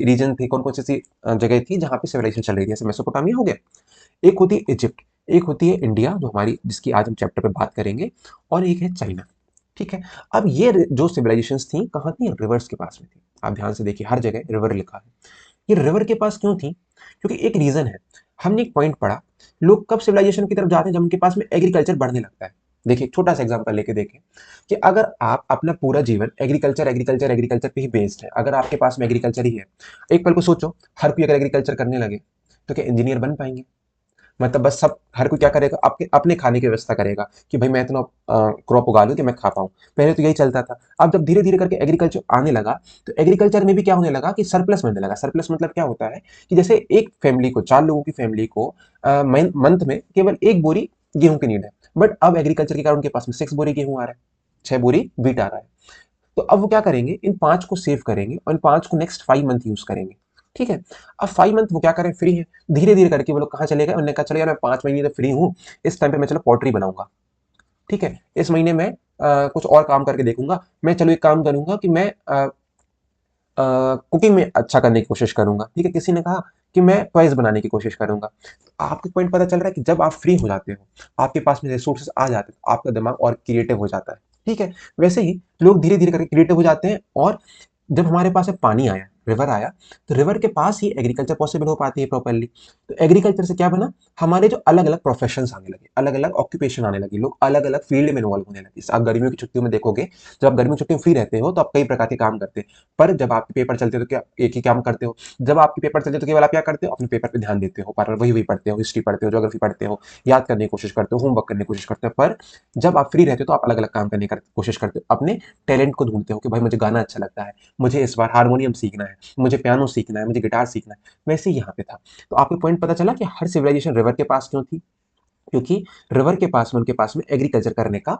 रीजन थी, कौन कौन सी ऐसी जगह थी जहाँ पे सिविलाइजेशन चल रही थी? जैसे मेसोपोटामिया हो गया, एक होती है इजिप्ट, एक होती है इंडिया जो हमारी, जिसकी आज हम चैप्टर पे बात करेंगे, और एक है चाइना, ठीक है। अब ये जो सिविलाइजेशंस थी कहाँ थी? रिवर्स के पास में थी। आप ध्यान से देखिए, हर जगह रिवर लिखा है। ये रिवर के पास क्यों थी? क्योंकि एक रीजन है। हमने एक पॉइंट पढ़ा, लोग कब सिविलाइजेशन की तरफ जाते हैं? जब उनके पास में एग्रीकल्चर बढ़ने लगता है। देखिए एक छोटा सा एग्जांपल लेके देखें कि अगर आप अपना पूरा जीवन एग्रीकल्चर एग्रीकल्चर एग्रीकल्चर पे ही बेस्ड है, अगर आपके पास में एग्रीकल्चर ही है, एक पल को सोचो, हर कोई अगर एग्रीकल्चर करने लगे तो क्या इंजीनियर बन पाएंगे? मतलब बस सब हर कोई क्या करेगा? अपने अपने खाने की व्यवस्था करेगा कि भाई मैं इतना क्रॉप उगा लूं कि मैं खा पाऊं। पहले तो यही चलता था। अब जब धीरे धीरे करके एग्रीकल्चर आने लगा, तो एग्रीकल्चर में भी क्या होने लगा कि सरप्लस बनने लगा। सरप्लस मतलब क्या होता है कि जैसे एक फैमिली को, 4 लोगों की फैमिली को मंथ में केवल 1 बोरी गेहूं की नीड है, बट अब एग्रीकल्चर के कारण उनके पास में 6 बोरी गेहूं आ रहा है, 6 बोरी वीट आ रहा है। तो अब वो क्या करेंगे? इन 5 को सेव करेंगे और इन 5 को नेक्स्ट 5 मंथ यूज करेंगे, ठीक है। अब 5 मंथ वो क्या करें? फ्री है। धीरे धीरे करके वो लोग कहाँ चले गए? उन्होंने कहा चलो यार मैं 5 महीने तो फ्री हूँ, इस टाइम पे मैं चलो पॉटरी बनाऊंगा, ठीक है। इस महीने मैं कुछ और काम करके देखूंगा। मैं चलो एक काम करूंगा कि मैं कुकिंग में अच्छा करने की कोशिश करूंगा, ठीक है। किसी ने कहा कि मैं टॉयज बनाने की कोशिश करूंगा। तो आपको पॉइंट पता चल रहा है कि जब आप फ्री हो जाते हो, आपके पास में रिसोर्सेज आ जाते हैं, आपका दिमाग और क्रिएटिव हो जाता है, ठीक है। वैसे ही लोग धीरे धीरे करके क्रिएटिव हो जाते हैं। और जब हमारे पास में पानी आया, रिवर आया, तो रिवर के पास ही एग्रीकल्चर पॉसिबल हो पाती है प्रॉपरली। तो एग्रीकल्चर से क्या बना? हमारे जो अलग अलग प्रोफेशंस आने लगे, अलग अलग ऑक्यूपेशन आने लगे, लोग अलग अलग फील्ड में इन्वॉल्व होने लगे। आप गर्मियों की छुट्टियों में देखोगे, जब आप गर्मियों की छुट्टियों में फ्री रहते हो तो आप कई प्रकार के काम करते हैं। पर जब आपके पेपर चलते हो तो क्या एक ही काम करते हो? जब आपके पेपर चलते हो तो केवल आप क्या करते हो? अपने पेपर पे ध्यान देते हो, पर वही वही पढ़ते हो, हिस्ट्री पढ़ते हो, ज्योग्राफी पढ़ते हो, याद करने की कोशिश करते हो, होमवर्क करने की कोशिश करते हो। पर जब आप फ्री रहते हो तो आप अलग अलग काम करने की कोशिश करते हो, अपने टैलेंट को ढूंढते हो कि भाई मुझे गाना अच्छा लगता है, मुझे इस बार हारमोनियम सीखना है, मुझे पियानो सीखना है, मुझे गिटार सीखना है। वैसे ही यहाँ पे था। तो आपको पॉइंट पता चला कि हर सिविलाइजेशन रिवर के पास क्यों थी? क्योंकि रिवर के पास में उनके पास में एग्रीकल्चर करने का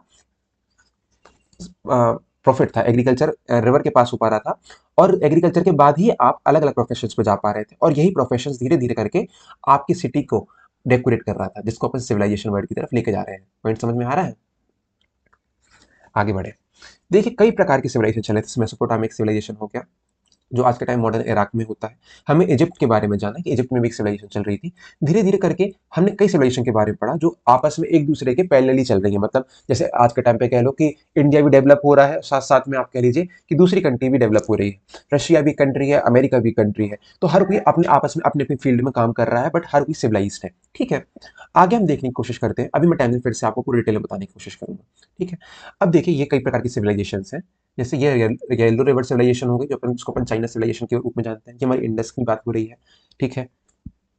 प्रॉफिट था। एग्रीकल्चर रिवर के पास हो पा रहा था, और एग्रीकल्चर के बाद ही आप अलग अलग प्रोफेशन पे जा पा रहे थे, और यही प्रोफेशन धीरे धीरे करके आपकी सिटी को डेकोरेट कर रहा था, जिसको अपन सिविलाइजेशन वर्ड की तरफ लेके जा रहे हैं। पॉइंट समझ में आ रहा है? आगे बढ़े। देखिए कई प्रकार की सिविलाइजेशन चले थे। मेसोपोटामिक सिविलाइजेशन हो गया, जो आज के टाइम मॉडर्न इराक में होता है। हमें इजिप्ट के बारे में जाना कि इजिप्ट में भी एक सिविलाइजेशन चल रही थी। धीरे धीरे करके हमने कई सिविलाइजेशन के बारे में पढ़ा जो आपस में एक दूसरे के पैरेलली चल रही है। मतलब जैसे आज के टाइम पे कह लो कि इंडिया भी डेवलप हो रहा है, साथ साथ में आप कह लीजिए कि दूसरी कंट्री भी डेवलप हो रही है। रशिया भी कंट्री है, अमेरिका भी कंट्री है। तो हर कोई अपने आपस में अपने अपने फील्ड में काम कर रहा है, बट हर कोई सिविलाइज्ड है। ठीक है, आगे हम देखने की कोशिश करते हैं। अभी मैं टाइमलाइन फिर से आपको पूरी डिटेल में बताने की कोशिश करूंगा। ठीक है, अब देखिए ये कई प्रकार की सिविलाइजेशन हैं। जैसे ये येलो रिवर सिविलाइजेशन हो गई, जो अपन उसको अपन चाइना सिविलाइजेशन के रूप में जानते हैं। ये हमारी इंडस की बात हो रही है। ठीक है,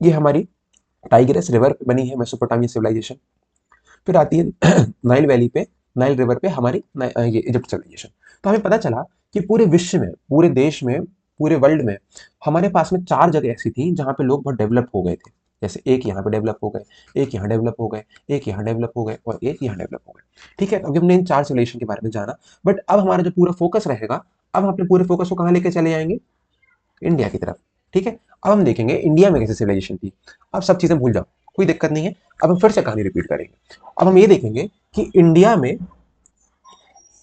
ये हमारी टाइग्रेस रिवर पे बनी है मेसोपोटामिया सिविलाइजेशन। फिर आती है नाइल वैली पे, नाइल रिवर पे हमारी ये इजिप्ट सिविलाइजेशन। तो हमें पता चला कि पूरे विश्व में, पूरे देश में, पूरे वर्ल्ड में हमारे पास में 4 जगह ऐसी थी जहाँ पे लोग बहुत डेवलप हो गए थे। जैसे एक यहाँ पे डेवलप हो गए, एक यहाँ डेवलप हो गए, एक यहाँ डेवलप हो गए और एक यहाँ डेवलप हो गए। ठीक है, अभी हमने इन 4 सिविलाइजेशन के बारे में जाना। बट अब हमारा जो पूरा फोकस रहेगा, अब हम अपने पूरे फोकस को कहाँ लेके चले जाएंगे? इंडिया की तरफ। ठीक है, अब हम देखेंगे इंडिया में कैसे सिविलाइजेशन थी। अब सब चीजें भूल जाओ, कोई दिक्कत नहीं है। अब हम फिर से कहानी रिपीट करेंगे। अब हम ये देखेंगे कि इंडिया में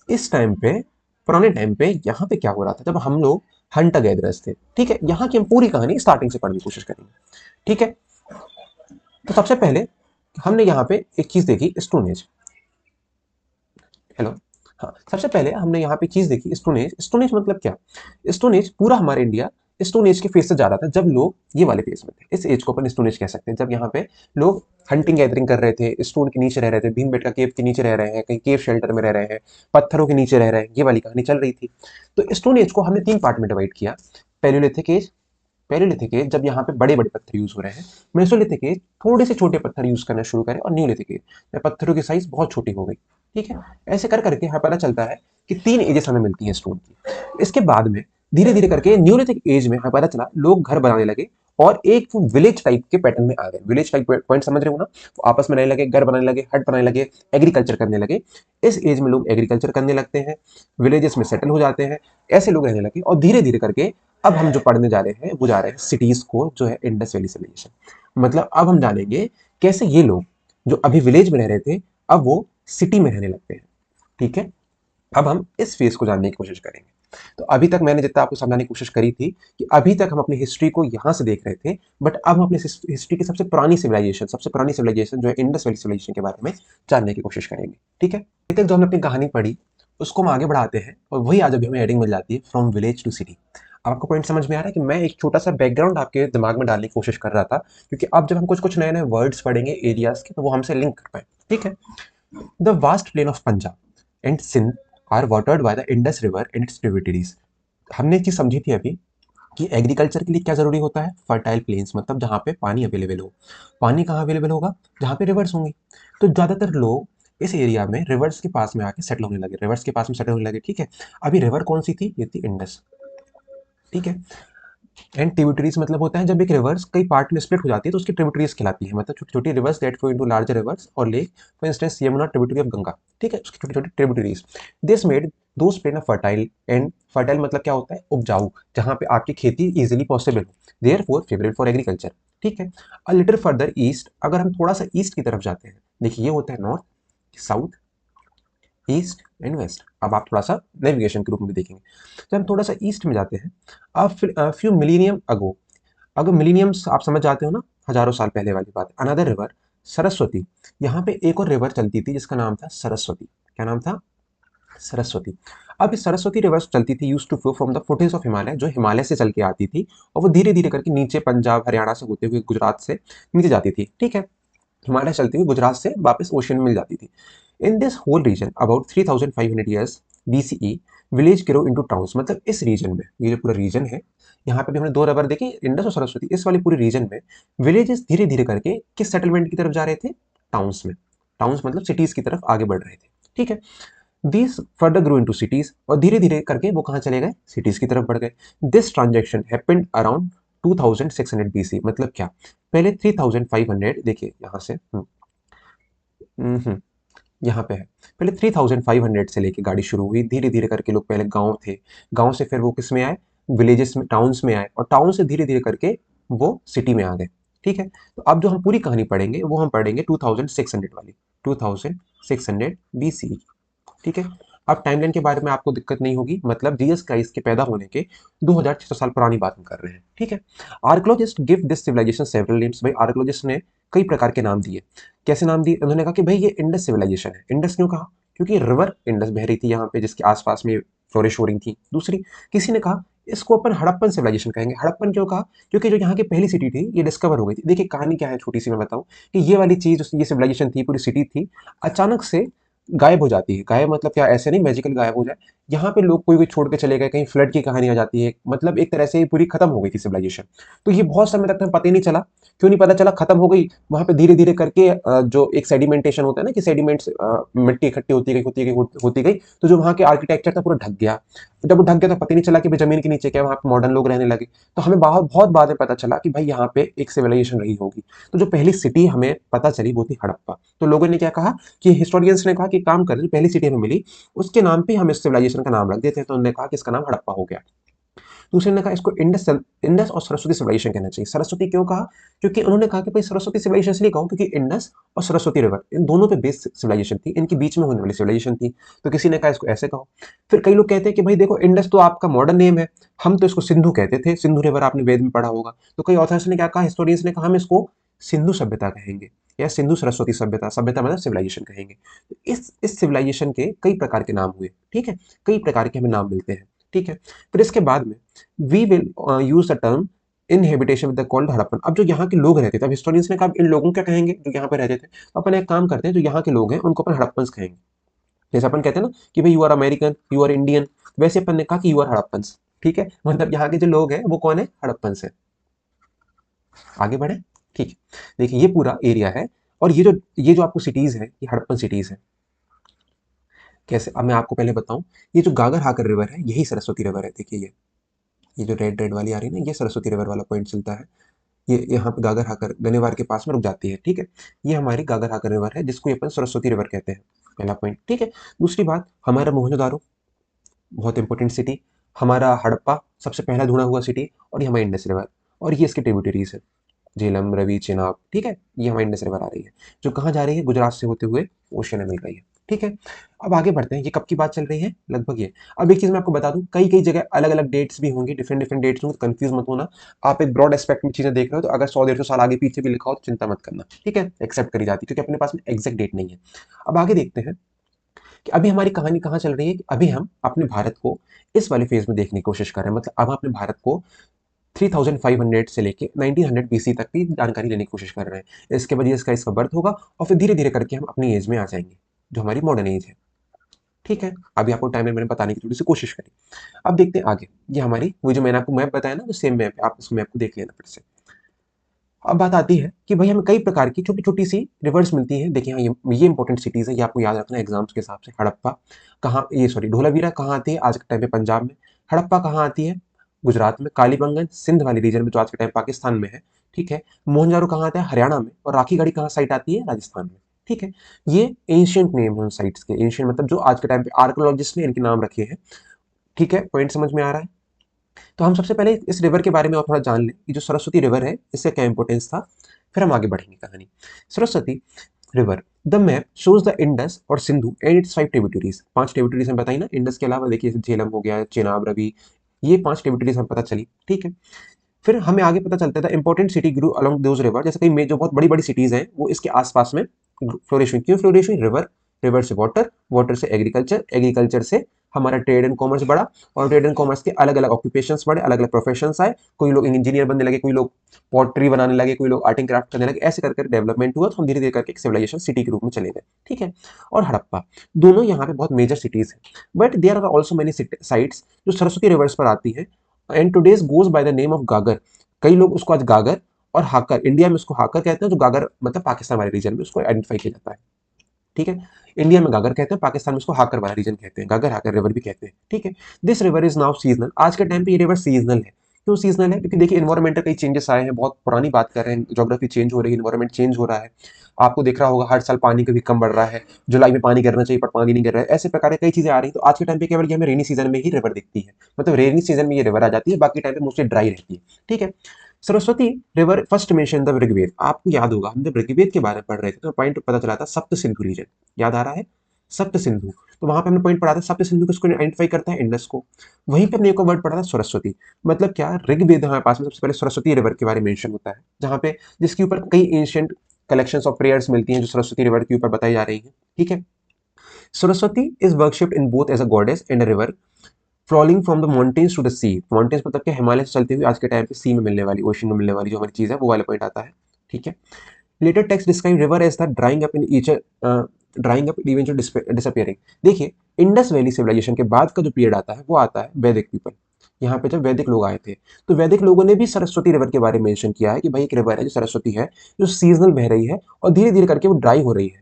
इस टाइम पे, पुराने टाइम पे यहाँ पे क्या हो रहा था जब हम लोग हंटर गैदरर्स थे। ठीक है, यहाँ की हम पूरी कहानी स्टार्टिंग से पढ़ने की कोशिश करेंगे। ठीक है, तो सबसे पहले हमने यहाँ पे एक चीज देखी, स्टोन एज। हेलो, हाँ, सबसे पहले हमने यहाँ पे चीज देखी स्टोन एज। स्टोन एज मतलब क्या? स्टोन एज पूरा हमारा इंडिया स्टोन एज के फेज से जा रहा था, जब लोग ये वाले फेज में थे। इस एज को अपन स्टोन एज कह सकते हैं, जब यहाँ पे लोग हंटिंग गैदरिंग कर रहे थे, स्टोन के नीचे रह रहे थे, भीमबेटका केव के नीचे रह रहे हैं, कहीं केव शेल्टर में रह रहे हैं, पत्थरों के नीचे रह रहे हैं, ये वाली कहानी चल रही थी। तो स्टोन एज को हमने 3 पार्ट में डिवाइड किया। पैलियोलिथिक एज, पैलियोलिथिक एज जब यहाँ पे बड़े बड़े पत्थर यूज हो रहे हैं। मेसोलिथिक एज थोड़े से छोटे पत्थर यूज करना शुरू करें। और न्यूलिथिक एज जब पत्थरों की साइज बहुत छोटी हो गई। ठीक है, ऐसे कर करके हमें पता चलता है कि 3 एजेस हमें मिलती हैं स्टोन की। इसके बाद में धीरे धीरे करके न्यूलिथिक एज में हमें पता चला लोग घर बनाने लगे और एक विलेज टाइप के पैटर्न में आ गए। विलेज टाइप पॉइंट समझ रहे हो ना? वो आपस में रहने लगे, घर बनाने लगे, हट बनाने लगे, एग्रीकल्चर करने लगे। इस एज में लोग एग्रीकल्चर करने लगते हैं, विलेजेस में सेटल हो जाते हैं, ऐसे लोग रहने लगे। और धीरे धीरे करके अब हम जो पढ़ने जा रहे हैं वो जा रहे हैं सिटीज को, जो है इंडस वैली सिविलाइजेशन। मतलब अब हम जानेंगे कैसे ये लोग जो अभी विलेज में रह रहे थे, अब वो सिटी में रहने लगते हैं। ठीक है, अब हम इस फेज को जानने की कोशिश करेंगे। तो अभी तक मैंने जितना आपको समझाने की कोशिश करी थी कि अभी तक हम अपनी हिस्ट्री को यहां से देख रहे थे, बट अब हम अपनी हिस्ट्री की सबसे पुरानी सिविलाइजेशन जो है इंडस वैली सिविलाइजेशन के बारे में जानने की कोशिश करेंगे। ठीक है, अभी तक जो हमने अपनी कहानी पढ़ी उसको हम आगे बढ़ाते हैं, और वही आज अभी हमें हेडिंग मिल जाती है, फ्रॉम विलेज टू सिटी। अब आपको पॉइंट समझ में आ रहा है कि मैं एक छोटा सा बैकग्राउंड आपके दिमाग में डालने की कोशिश कर रहा था, क्योंकि अब जब हम कुछ कुछ नए नए वर्ड्स पढ़ेंगे एरियाज के, तो वो हमसे लिंक कर पाए। ठीक है, the vast plain of Punjab and Sindh are watered by the Indus river and its tributaries. हमने चीज समझी थी अभी कि एग्रीकल्चर के लिए क्या जरूरी होता है? फर्टाइल प्लेन्स, मतलब जहाँ पे पानी अवेलेबल हो। पानी कहाँ अवेलेबल होगा? जहाँ पे रिवर्स होंगी। तो ज्यादातर लोग इस एरिया में रिवर्स के पास में आके सेटल होने लगे, रिवर्स के पास में सेटल होने लगे। ठीक है, अभी रिवर कौन सी थी? ये थी इंडस। ठीक है, एंड ट्रिब्यूटरीज मतलब होता है जब एक रिवर्स कई पार्ट में स्प्लिट हो जाती है तो उसकी ट्रिब्यूटरीज कहलाती है। मतलब छोटी छोटी rivers that flow into larger rivers और lake, for instance Yamuna tributary of Ganga. ठीक है, उसकी छोटी छोटी tributaries. This made those plain of fertile, and fertile मतलब क्या होता है? उपजाऊ, जहां पे आपकी खेती इजीली पॉसिबल हो, देयरफॉर फेवरेट फॉर एग्रीकल्चर। ठीक है, अ लिटिल फर्दर ईस्ट, अगर हम थोड़ा सा ईस्ट की तरफ जाते हैं, देखिए ये होता है north, south, east and west. अब आप थोड़ा सा नेविगेशन के रूप में देखेंगे। जब हम थोड़ा सा ईस्ट में जाते हैं, अब फ्यू मिलीनियम अगो, अगर मिलीनियम्स आप समझ जाते हो ना, हजारों साल पहले वाली बात, अनदर रिवर सरस्वती। यहाँ पे एक और रिवर चलती थी जिसका नाम था सरस्वती। क्या नाम था? सरस्वती। अब इस सरस्वती रिवर चलती थी, use to flow from the footage of Himalaya, जो हिमालय से चल के आती थी, और वो धीरे धीरे करके नीचे पंजाब हरियाणा से होते हुए गुजरात से नीचे जाती थी। ठीक है, हिमालय चलती हुई गुजरात से वापस ओशन में मिल जाती थी। In this whole region about 3500 years BCE village grow into towns. मतलब इस रीजन में, ये जो पूरा रीजन है, यहाँ पे भी हमने 2 रिवर देखे, इंडस और सरस्वती, इस वाली पूरी रीजन में विलेजेस धीरे धीरे करके किस सेटलमेंट की तरफ जा रहे थे? टाउन्स में। टाउन्स मतलब सिटीज की तरफ आगे बढ़ रहे थे। ठीक है, this further grow into cities, और धीरे धीरे करके वो कहाँ चले गए? सिटीज की तरफ बढ़ गए। This transaction happened around 2600 BC। मतलब क्या? पहले 3500, देखिए यहाँ से यहाँ पे है, पहले 3500 से लेके गाड़ी शुरू हुई। धीरे धीरे करके लोग पहले गांव थे, गांव से फिर वो किस में आए? विलेजेस में, टाउन्स में आए, और टाउन से धीरे धीरे करके वो सिटी में आ गए। ठीक है, तो अब जो हम पूरी कहानी पढ़ेंगे वो हम पढ़ेंगे 2600 वाली, 2600 BC। ठीक है, अब टाइमलाइन के बारे में आपको दिक्कत नहीं होगी, मतलब जीसस क्राइस्ट के पैदा होने के 2600 साल पुरानी बात हम कर रहे हैं, ठीक है। Archaeologist give this civilization several names. भाई आर्कोलॉजिस्ट ने कई प्रकार के नाम दिए। कैसे नाम दिए? उन्होंने कहा कि भाई ये इंडस सिविलाइजेशन है। इंडस क्यों कहा? क्योंकि रिवर इंडस बह रही थी यहाँ पे, जिसके आसपास में फ्लोरिश हो रही थी। दूसरी, किसी ने कहा इसको अपन हड़प्पन सिविलाइजेशन कहेंगे। हड़प्पन क्यों कहा? क्योंकि जो यहाँ की पहली सिटी थी ये डिस्कवर हो गई थी। देखिए कहानी क्या है, छोटी सी मैं बताऊं कि ये वाली चीज, ये सिविलाइजेशन थी, पूरी सिटी थी, अचानक से गायब हो जाती है। गायब मतलब क्या? ऐसे नहीं मैजिकल गायब हो जाए, यहाँ पे लोग कोई कोई छोड़ के चले गए, कहीं फ्लड की कहानी आ जाती है, मतलब एक तरह से ये पूरी खत्म हो गई थी सिविलाइजेशन। तो ये बहुत समय तक हमें पता ही नहीं चला। क्यों नहीं पता चला? खत्म हो गई। वहां पे धीरे धीरे करके जो एक सेडिमेंटेशन होता है ना, कि सेडिमेंट्स, मिट्टी इकट्ठी होती गई होती गई होती गई, तो जो वहां के आर्किटेक्चर था पूरा ढक गया। जब वो ढक गया तो पता ही नहीं चला कि भाई जमीन के नीचे क्या, वहां पे मॉडर्न लोग रहने लगे। तो हमें बहुत बाद में पता चला कि भाई यहाँ पे एक सिविलाइजेशन रही होगी। तो जो पहली सिटी हमें पता चली वो थी हड़प्पा। तो लोगों ने क्या कहा कि हिस्टोरियंस ने कहा कि काम कर, जो पहली सिटी हमें मिली उसके नाम पे हम इस सिविलाइजेशन का नाम रख देते हैं। तो उन्होंने कहा कि इसका नाम हड़प्पा हो गया। दूसरे ने कहा इसको इंडस इंडस और सरस्वती सिविलाइजेशन कहना चाहिए। सरस्वती क्यों कहा? क्योंकि उन्होंने कहा कि भाई सरस्वती सिविलाइजेशन इसलिए कहा क्योंकि इंडस और सरस्वती रिवर इन दोनों पे बेस्ड सिविलाइजेशन थी, इनके बीच में होने वाली सिविलाइजेशन थी। तो किसी ने कहा इसको ऐसे कहो। फिर कई लोग कहते हैं कि भाई देखो इंडस तो आपका मॉडर्न नेम है, हम तो इसको सिंधु कहते थे। सिंधु रिवर आपने वेद में पढ़ा होगा। तो कई ऑथर्स ने क्या कहा, हिस्टोरियंस ने कहा हम इसको सिंधु सभ्यता कहेंगे, या सिंधु सरस्वती सभ्यता, सभ्यता मतलब सिविलाइजेशन कहेंगे। तो इस सिविलाइजेशन के कई प्रकार के नाम हुए, ठीक है, कई प्रकार के हमें नाम मिलते हैं, ठीक है। फिर इसके बाद में we will use the term inhabitation with the called Harappan. अब जो यहाँ के लोग रहते थे, अब हिस्टोरियंस ने कहा इन लोगों क्या कहेंगे जो यहाँ पे रहते थे। तो अपन एक काम करते हैं, जो यहाँ के लोग हैं उनको अपन हड़प्पन्स कहेंगे। जैसे अपन कहते हैं ना कि भाई you are American, you are Indian, वैसे अपन ने कहा कि यू आर हड़प्पन्स, ठीक है। मतलब यहाँ के जो लोग हैं वो कौन है? हड़प्पन्स है। आगे बढ़े, ठीक है। देखिए ये पूरा एरिया है, और ये जो आपको सिटीज है ये हड़प्पन सिटीज है। कैसे? अब मैं आपको पहले बताऊं, ये जो गागर हाकर रिवर है यही सरस्वती रिवर है। देखिए ये जो रेड रेड वाली आ रही है ना, ये सरस्वती रिवर वाला पॉइंट चलता है। ये यहाँ पे गागर हाकर गनेवार के पास में रुक जाती है, ठीक है। ये हमारी गागर हाकर रिवर है, जिसको अपन सरस्वती रिवर कहते हैं। पहला पॉइंट, ठीक है। दूसरी बात, हमारा मोहनजोदारो बहुत इंपॉर्टेंट सिटी, हमारा हड़प्पा सबसे पहला ढूंढा हुआ सिटी, और ये हमारी इंडस रिवर, और ये इसके ट्रिब्यूटरीज है, झेलम, रवि, चेनाब, ठीक है। ये हमारी इंडस रिवर आ रही है, जो कहाँ जा रही है? गुजरात से होते हुए ओशियन में मिल रही है, ठीक है। अब आगे बढ़ते हैं, ये कब की बात चल रही है? लगभग ये। अब एक चीज मैं आपको बता दूं, कई कई जगह अलग अलग डेट्स भी होंगी, डिफरेंट डिफरेंट डेट्स होंगे, कंफ्यूज मत होना। आप एक ब्रॉड एस्पेक्ट में चीजें देख रहे हो, तो अगर 100 150 साल आगे पीछे भी लिखा हो तो चिंता मत करना, ठीक है, एक्सेप्ट करी जाती है, क्योंकि अपने पास में एग्जैक्ट डेट नहीं है। अब आगे देखते हैं कि अभी हमारी कहानी कहाँ चल रही है, कि अभी हम अपने भारत को इस वाले फेज में देखने की कोशिश कर रहे हैं। मतलब अब हम अपने भारत को 3500 से लेके 1900 बीसी तक की जानकारी लेने की कोशिश कर रहे हैं। इसके बाद इसका बर्थ होगा, और फिर धीरे धीरे करके हम अपनी एज में आ जाएंगे, जो हमारी मॉडर्न एज है, ठीक है। अभी आपको टाइमलाइन मैंने बताने की थोड़ी सी कोशिश करी। अब देखते हैं आगे। ये हमारी, वो जो मैंने आपको मैप बताया ना, वो सेम मैप है, आप उस मैप को देख लेना फिर से। अब बात आती है कि भाई हमें कई प्रकार की छोटी छोटी सी रिवर्स मिलती हैं। देखिए हाँ, ये इंपॉर्टेंट सिटीज है, ये आपको याद रखना है एग्जाम्स के हिसाब से। हड़प्पा कहाँ, ये सॉरी, धोलावीरा कहाँ आती है? आज के टाइम पे पंजाब में। हड़प्पा कहाँ आती है? गुजरात में। कालीबंगन सिंध वाली रीजन में, जो आज के टाइम पाकिस्तान में है, ठीक है। मोहनजारो कहाँ आता है? हरियाणा में। और राखीगढ़ी कहाँ साइट आती है? राजस्थान में, ठीक है। ये एंशियंट नेम है उन साइट्स के। एंशियंट मतलब जो आज के टाइम पे आर्कोलॉजिस्ट ने इनके नाम रखे हैं, ठीक है। पॉइंट समझ में आ रहा है? तो हम सबसे पहले इस रिवर के बारे में और थोड़ा जान लें कि जो सरस्वती रिवर है इसका क्या इंपॉर्टेंस था, फिर हम आगे बढ़ेंगे कहानी। Saraswati river, the map shows the Indus और Sindhu and its 5 tributaries. 5 tributaries हम बताई ना, इंडस के अलावा देखिए झेलम हो गया, चेनाब, रवि, ये 5 ट्रिब्यूटरीज हम पता चली, ठीक है। फिर हमें आगे पता चलता था important city grew along those river, जैसे कई जो बहुत बड़ी बड़ी सिटीज हैं वो इसके आसपास में फ्लोरिश हुई। क्यों फ्लोरिश हुई? रिवर, रिवर से वाटर, वाटर से एग्रीकल्चर, एग्रीकल्चर से हमारा ट्रेड एंड कॉमर्स बढ़ा, और ट्रेड एंड कॉमर्स के अलग अलग ऑक्यूपेशंस बढ़े, अलग अलग प्रोफेशंस आए। कोई लोग इंजीनियर बनने लगे, कोई लोग पॉटरी बनाने लगे, कोई लोग आर्ट एंड क्राफ्ट करने लगे। ऐसे करके डेवलपमेंट हुआ, तो हम धीरे धीरे करके एक सिविलाइजेशन सिटी के रूप में चले गए, ठीक है। और हड़प्पा, दोनों यहाँ पे बहुत मेजर सिटीज हैं, but there are also many sites जो सरस्वती रिवर्स पर आती है, and today's goes by the name of Ghaggar. कई लोग उसको आज गागर और हाकर, इंडिया में उसको हाकर कहते हैं, जो गागर मतलब पाकिस्तान वाले रीजन में उसको आइडेंटिफाई किया जाता है, ठीक है। इंडिया में गागर कहते हैं, पाकिस्तान में उसको हाकर वाला रीजन कहते हैं, गागर हाकर रिवर भी कहते हैं, ठीक है। This river is now seasonal. आज के टाइम पे ये रिवर सीजनल है। क्यों सीजनल है? क्योंकि देखिए इन्वायरमेंट कई चेंजेस आए हैं, बहुत पुरानी बात कर रहे हैं, ज्योग्राफी चेंज हो रही है, इन्वायरमेंट चेंज हो रहा है। आपको देख रहा होगा हर साल पानी कभी कम बढ़ रहा है, जुलाई में पानी गिरना चाहिए पर पानी नहीं गिर रहा है, ऐसे प्रकार की कई चीजें आ रही हैं। तो आज के टाइम पे केवल ये हमें रेनी सीजन में ही रिवर दिखती है, मतलब रेनी सीजन में ये रिवर आ जाती है, बाकी टाइम पे मोस्टली ड्राई रहती है, ठीक है। Saraswati river first mention the Rigveda. आपको याद होगा हम जब ऋग्वेद के बारे में पढ़ रहे थे तो पॉइंट पता चला था सप्त सिंधु रीजन, याद आ रहा है? सप्त सिंधु, तो वहां पे हमने पॉइंट पढ़ा था सप्त सिंधु किसको आइडेंटिफाई करता है, इंडस को। वहीं पे हमने एक और वर्ड पढ़ा था सरस्वती, मतलब क्या, ऋग्वेद हमारे पास में सबसे पहले सरस्वती रिवर के बारे में मेंशन होता है, जहां पे जिसके ऊपर कई एंशियंट कलेक्शंस ऑफ प्रेयर्स मिलती हैं जो सरस्वती रिवर के ऊपर बताई जा रही हैं, ठीक है। Saraswati is worshipped in both as a goddess and a river flowing from the mountains to the sea. Mountains मतलब कि हिमालय से चलती हुई आज के टाइम पे सी में मिलने वाली, ओशन में मिलने वाली जो हमारी चीज है, वो वाला पॉइंट आता है, ठीक है। Later text describe river as the drying up in each drying up eventually disappearing. देखिए, इंडस वैली सिविलाइजेशन के बाद का जो पीरियड आता है वो आता है वैदिक पीपल। यहाँ पे जब वैदिक लोग आए थे तो वैदिक लोगों ने भी सरस्वती रिवर के बारे में मेंशन किया है कि भाई एक रिवर है जो सरस्वती है, जो सीजनल बह रही है और धीरे धीरे करके वो ड्राई हो रही है,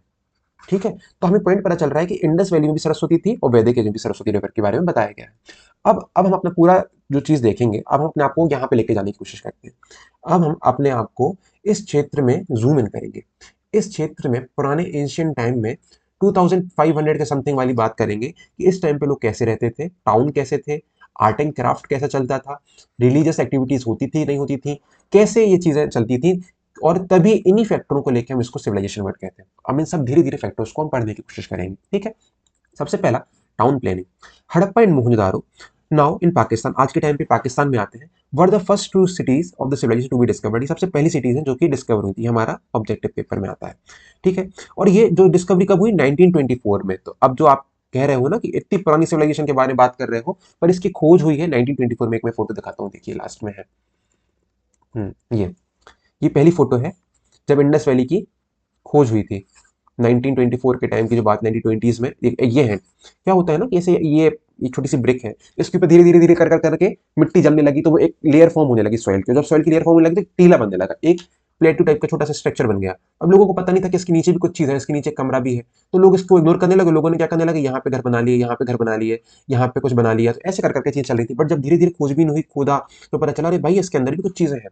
ठीक है। तो हमें पॉइंट पता चल रहा है कि इंडस वैली में भी सरस्वती थी और वैदिक एज में भी सरस्वती रिवर के बारे में बताया गया है। अब हम अपना पूरा जो चीज देखेंगे, अब हम अपने आप को यहाँ पे लेके जाने की कोशिश करते हैं। अब हम अपने आप को इस क्षेत्र में जूम इन करेंगे। इस क्षेत्र में पुराने एंशियंट टाइम में 2500 के समथिंग वाली बात करेंगे कि इस टाइम पे लोग कैसे रहते थे, टाउन कैसे थे, आर्ट एंड क्राफ्ट कैसा चलता था, रिलीजियस एक्टिविटीज होती थी नहीं होती थी, कैसे ये चीजें चलती थी, और तभी इन्हीं फैक्टरों को लेकर हम इसको सिविलाइजेशन वर्ड कहते हैं। अब इन सब धीरे धीरे फैक्टर्स को हम पढ़ने की कोशिश करेंगे, ठीक है। सबसे पहला, town planning. Harappa and Mohenjodaro now in Pakistan, आज के टाइम पे पाकिस्तान में आते हैं, were the first two cities of the civilization to be discovered. ये सबसे पहली सिटीज हैं जो कि डिस्कवर हुई थी, हमारा ऑब्जेक्टिव पेपर में आता है, ठीक है। और ये जो डिस्कवरी कब हुई, 1924 में। तो अब जो आप कह रहे हो ना कि इतनी पुरानी सिविलाइजेशन के बारे में बात कर रहे हो, पर इसकी खोज हुई है 1924 में। एक मैं फोटो दिखाता हूँ, देखिए लास्ट में है। ये पहली फोटो है जब इंडस वैली की खोज हुई थी 1924 के टाइम की जो बात, 1920s में। ये है, क्या होता है ना कि ऐसे ये छोटी सी ब्रिक है, इसके ऊपर धीरे धीरे धीरे कर कर करके मिट्टी जमने लगी, तो वो एक लेयर फॉर्म होने लगी सॉइल की। जब सॉइल की लेयर फॉर्म होने लगी तो टीला बनने लगा, एक प्लेटू टाइप का छोटा सा स्ट्रक्चर बन गया। अब लोगों को पता नहीं था कि इसके नीचे भी कुछ चीज है, इसके नीचे कमरा भी है, तो लोग इसको इग्नोर करने लगे। लोगों ने क्या करने लगे, यहाँ पे घर बना लिए, यहाँ पे घर बना लिए, यहाँ पे कुछ बना लिया, तो ऐसे कर करके चीज चल रही थी। बट जब धीरे धीरे खोजबीन हुई, खोदा, तो पता चला अरे भाई इसके अंदर भी कुछ चीजें हैं।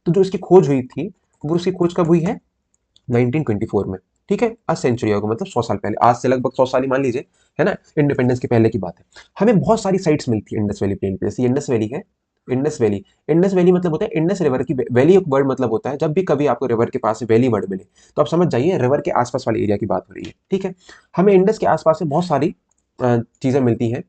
तो जो इसकी खोज हुई थी, वो उसकी खोज कब हुई है, 1924 में, ठीक है। आज सेंचुरी होगा, मतलब 100 साल पहले, आज से लगभग 100 साल ही मान लीजिए, है ना, इंडिपेंडेंस के पहले की बात है। हमें बहुत सारी साइट्स मिलती है इंडस वैली प्लेन पे, जैसे इंडस वैली है। इंडस वैली मतलब होता है इंडस रिवर की वैली, एक वर्ड मतलब होता है जब भी कभी आपको रिवर के पास वैली वर्ड मिले तो आप समझ जाइए रिवर के आसपास वाले एरिया की बात हो रही है, ठीक है। हमें इंडस के आसपास से बहुत सारी चीजें मिलती हैं,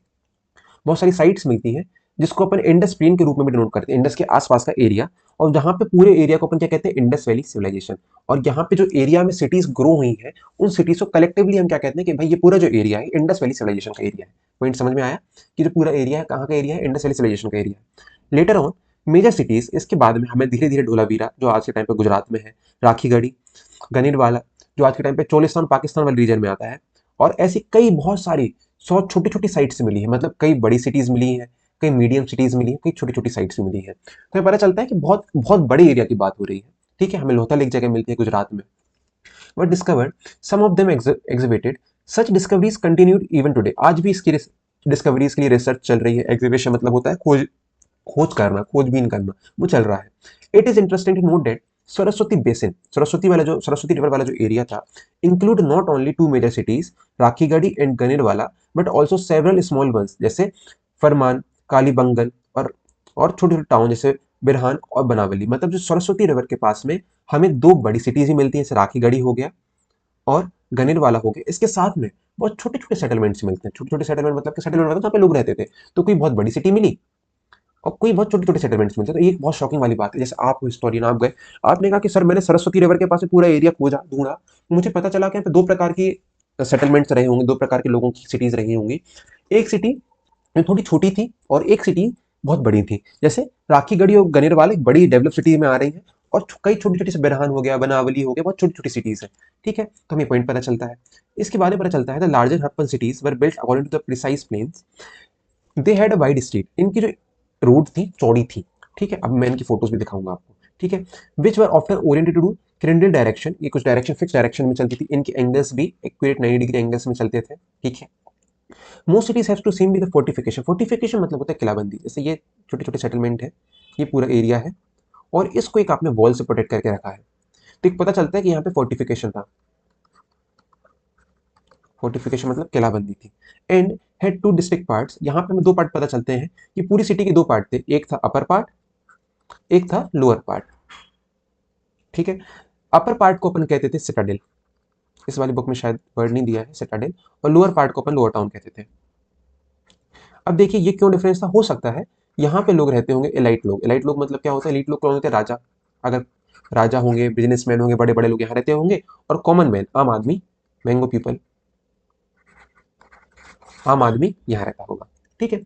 बहुत सारी साइट्स मिलती हैं, जिसको अपन इंडस प्लेन के रूप में भी डिनोट करते हैं, इंडस के आसपास का एरिया। और जहां पे पूरे एरिया को अपन क्या कहते हैं, इंडस वैली सिविलाइजेशन। और यहाँ पे जो एरिया में सिटीज ग्रो हुई हैं, उन सिटीज को कलेक्टिवली हम क्या कहते हैं कि भाई ये पूरा जो एरिया है इंडस वैली सिविलाइजेशन का एरिया है। पॉइंट समझ में आया कि जो पूरा एरिया है कहाँ का एरिया है, इंडस वैली सिविलाइजेशन का एरिया है। लेटर ऑन मेजर सिटीज, इसके बाद में हमें धीरे धीरे धोलावीरा जो आज के टाइम पे गुजरात में है, राखीगढ़ी, गनीरवाला जो आज के टाइम पे चोलिस्तान पाकिस्तान वाले रीजन में आता है, और ऐसी कई बहुत सारी 100 छोटी छोटी साइट्स मिली है। मतलब कई बड़ी सिटीज मिली हैं, कई मीडियम सिटीज मिली है, कई छोटी छोटी साइट्स भी मिली है। तो हमें पता चलता है कि बहुत बहुत बड़े एरिया की बात हो रही है, ठीक है। हमें लोथल एक जगह मिलती है गुजरात में, but discovered some of them exhibited, such discoveries continued even today. आज भी इसकी डिस्कवरीज के लिए रिसर्च चल रही है। एग्जीबिशन मतलब होता है खोज, खोज करना, खोजबीन करना, वो चल रहा है। It is interesting to note that Saraswati basin, Saraswati वाला जो सरस्वती रिवर वाला जो एरिया था, include not only two major cities Rakhigarhi and Ganeriwala, but also several small ones जैसे फरमान, कालीबंगन, और छोटे छोटे टाउन जैसे बिरहान और बनावली। मतलब जो सरस्वती रिवर के पास में हमें दो बड़ी सिटीज ही मिलती हैं, जैसे राखीगढ़ी हो गया और गनेरवाला हो गया। इसके साथ में बहुत छोटे छोटे सेटलमेंट्स मिलते हैं। छोटे छोटे सेटलमेंट मतलब कि सेटलमेंट मतलब जहाँ पे लोग रहते थे, तो कोई बहुत बड़ी सिटी मिली और कोई बहुत छोटे छोटे सेटलमेंट्स मिलते हैं। तो ये एक बहुत शॉकिंग वाली बात है। जैसे आप हिस्टोरियन, आप गए, आपने कहा कि सर मैंने सरस्वती रिवर के पास में पूरा एरिया खोजा ढूंढा, मुझे पता चला कि यहाँ पे दो प्रकार की सेटलमेंट्स रहे होंगे, दो प्रकार के लोगों की सिटीज रही होंगी। एक सिटी थोड़ी छोटी थी और एक सिटी बहुत बड़ी थी। जैसे राखीगढ़ी और गनेरवाल एक बड़ी डेवलप सिटी में आ रही है, और कई छोटी छोटी से बिरहान हो गया, बनावली हो गया, बहुत छोटी छोटी सिटीज है, ठीक है। तो हमें पॉइंट पता चलता है। इसके बारे में पता चलता है the larger Harappan cities were built according to the precise plans, they had a wide street. इनकी जो रोड थी चौड़ी थी, ठीक है। अब मैं इनकी फोटोज भी दिखाऊंगा आपको, ठीक है। विच वर ऑफ्टन ओरिएंटेड टू क्रिंडल डायरेक्शन, ये कुछ डायरेक्शन फिक्स डायरेक्शन में चलती थी। इनके एंगल्स भी इक्वेट 90 डिग्री एंगल्स में चलते थे, ठीक है। Most cities have to same with fortification. Fortification मतलब होता है किलाबंदी। जैसे ये छोटे छोटे सेटलमेंट है, ये पूरा एरिया है, और इसको एक आपने वॉल से प्रोटेक्ट करके रखा है। तो एक पता चलता है कि यहाँ पे फोर्टिफिकेशन था। फोर्टिफिकेशन मतलब किलाबंदी थी। And had two district parts, यहाँ पे हमें दो पार्ट पता चलते हैं कि पूरी सिटी के दो पार्ट थे, एक था अपर पार्ट, एक था लोअर पार्ट, ठीक है। अपर पार्ट को अपन कहते थे सिटाडेल, इस वाली बुक में शायद वर्ड नहीं दिया है सिटाडेल, और लोअर पार्ट को अपन लोअर टाउन कहते थे। अब देखिए ये क्यों डिफरेंस था, हो सकता है यहाँ पे लोग रहते होंगे एलाइट लोग। एलाइट लोग मतलब क्या होता है, एलीट लोग कौन होते हैं, राजा, अगर राजा होंगे, बिजनेसमैन होंगे, बड़े बड़े लोग यहाँ रहते होंगे, और कॉमन मैन, आम आदमी, मैंगो पीपल, आम आदमी यहाँ रहता होगा। ठीक है।